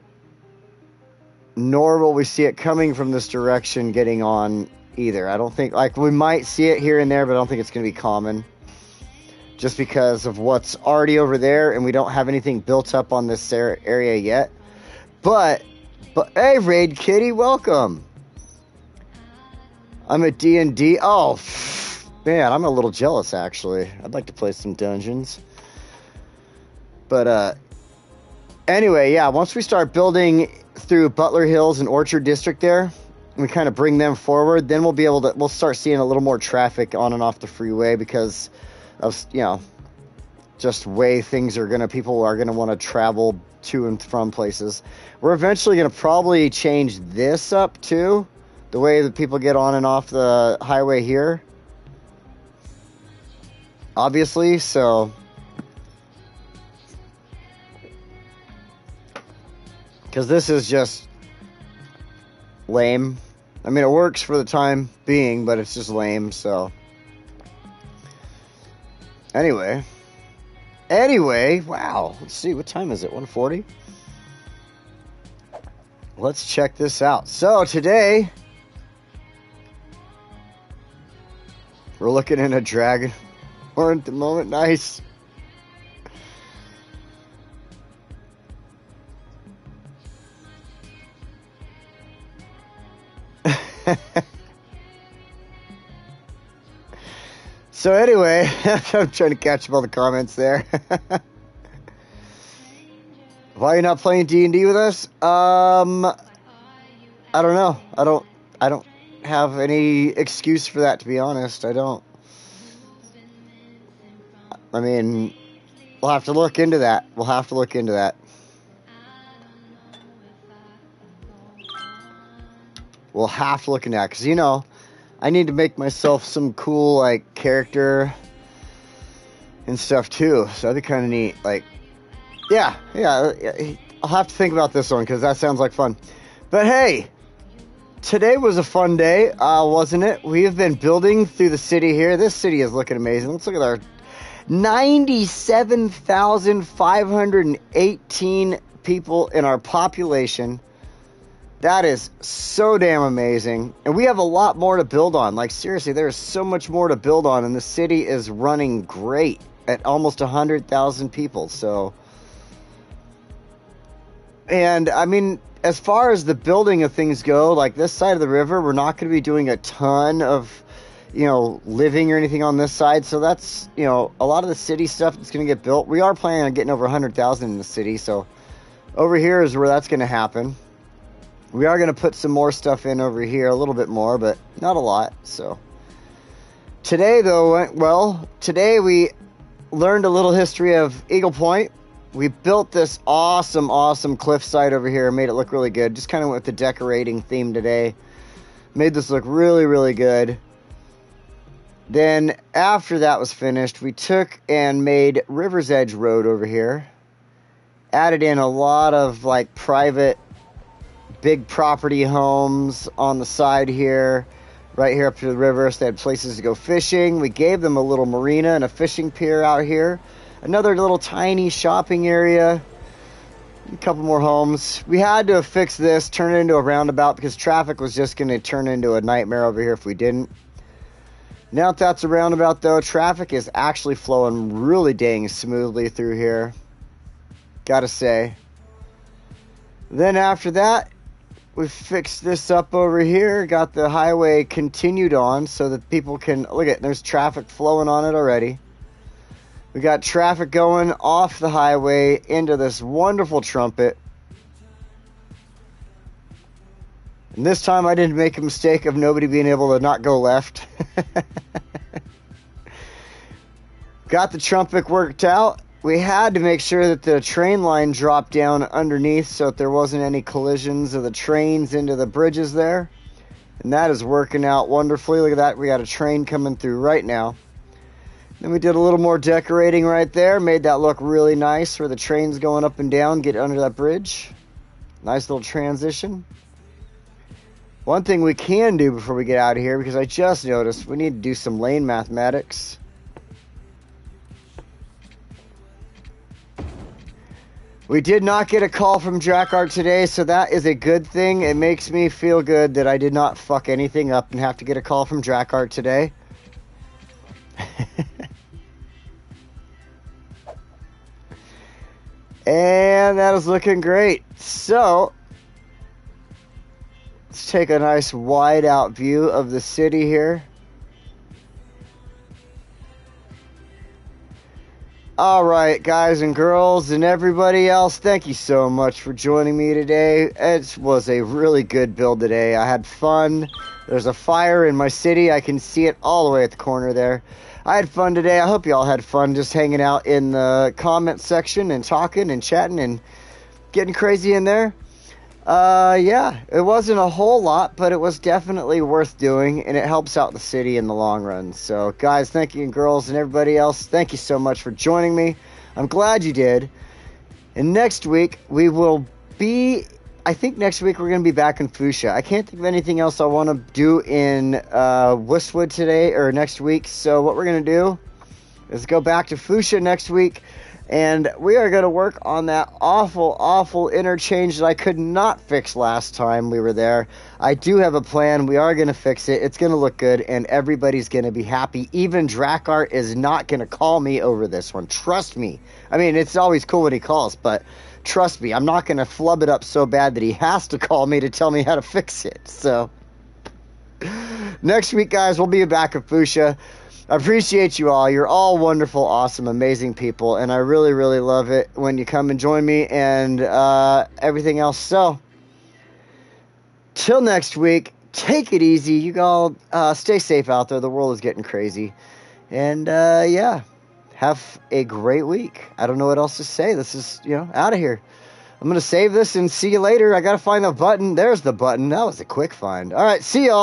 nor will we see it coming from this direction getting on either. I don't think, like, we might see it here and there, but I don't think it's going to be common, just because of what's already over there, and we don't have anything built up on this area yet. But hey, Raid Kitty, welcome. I'm at D&D. Oh, man, I'm a little jealous, actually. I'd like to play some dungeons. But, anyway, yeah, once we start building through Butler Hills and Orchard District there, we kind of bring them forward, then we'll start seeing a little more traffic on and off the freeway because of, you know, just way people are gonna want to travel to and from places. We're eventually gonna probably change this up too, the way that people get on and off the highway here, obviously. So because this is just lame. I mean, it works for the time being, but it's just lame. So Anyway, wow. Let's see, what time is it? 1:40? Let's check this out. So today, we're looking in a dragon horn at the moment. Nice. So anyway, I'm trying to catch up all the comments there. Why are you not playing D&D with us? I don't know. I don't have any excuse for that, to be honest. I don't. I mean, we'll have to look into that. We'll have to look into that, because, you know, I need to make myself some cool, like, character and stuff, too. So that'd be kind of neat. Like, yeah. I'll have to think about this one, because that sounds like fun. But, hey, today was a fun day, wasn't it? We have been building through the city here. This city is looking amazing. Let's look at our 97,518 people in our population. That is so damn amazing. And we have a lot more to build on. Like, seriously, there's so much more to build on. And the city is running great at almost 100,000 people. So, and I mean, as far as the building of things go, like this side of the river, we're not going to be doing a ton of, you know, living or anything on this side. So that's, you know, a lot of the city stuff that's going to get built. We are planning on getting over 100,000 in the city. So over here is where that's going to happen. We are going to put some more stuff in over here, a little bit more, but not a lot. So today, though, went well. Today we learned a little history of Eagle Point. We built this awesome cliffside over here, made it look really good. Just kind of went with the decorating theme today. Made this look really good. Then after that was finished, we took and made River's Edge Road over here. Added in a lot of like private big property homes on the side here, right here up to the river, so they had places to go fishing. We gave them a little marina and a fishing pier out here. Another little tiny shopping area. A couple more homes. We had to fix this, turn it into a roundabout, because traffic was just going to turn into a nightmare over here if we didn't. Now that that's a roundabout, though, traffic is actually flowing really dang smoothly through here. Gotta say. Then after that, we fixed this up over here. Got the highway continued on so that people can... Look at, there's traffic flowing on it already. We got traffic going off the highway into this wonderful trumpet. And this time I didn't make a mistake of nobody being able to not go left. Got the trumpet worked out. We had to make sure that the train line dropped down underneath so that there wasn't any collisions of the trains into the bridges there. And that is working out wonderfully. Look at that. We got a train coming through right now. Then we did a little more decorating right there. Made that look really nice where the train's going up and down, get under that bridge. Nice little transition. One thing we can do before we get out of here, because I just noticed we need to do some lane mathematics. We did not get a call from Drakkart today, so that is a good thing. It makes me feel good that I did not fuck anything up and have to get a call from Drakkart today. And that is looking great. So, let's take a nice wide out view of the city here. All right, guys and girls and everybody else, thank you so much for joining me today. It was a really good build today. I had fun. There's a fire in my city. I can see it all the way at the corner there. I had fun today. I hope you all had fun just hanging out in the comment section and talking and chatting and getting crazy in there. Yeah, it wasn't a whole lot, but it was definitely worth doing, and it helps out the city in the long run. So, guys, thank you, and girls and everybody else, thank you so much for joining me. I'm glad you did. And next week, we will be... I think next week we're going to be back in Fuchsia. I can't think of anything else I want to do in Westwood today or next week. So what we're going to do is go back to Fuchsia next week. And we are going to work on that awful interchange that I could not fix last time we were there. I do have a plan. We are going to fix it. It's going to look good. And everybody's going to be happy. Even Drakkart is not going to call me over this one. Trust me. I mean, it's always cool when he calls, but... Trust me, I'm not going to flub it up so bad that he has to call me to tell me how to fix it. So, next week, guys, we'll be back at Fuchsia. I appreciate you all. You're all wonderful, awesome, amazing people. And I really, really love it when you come and join me and everything else. So, till next week, take it easy. You all stay safe out there. The world is getting crazy. And, yeah. Have a great week. I don't know what else to say. This is, out of here. I'm going to save this and see you later. I got to find the button. There's the button. That was a quick find. All right, see y'all.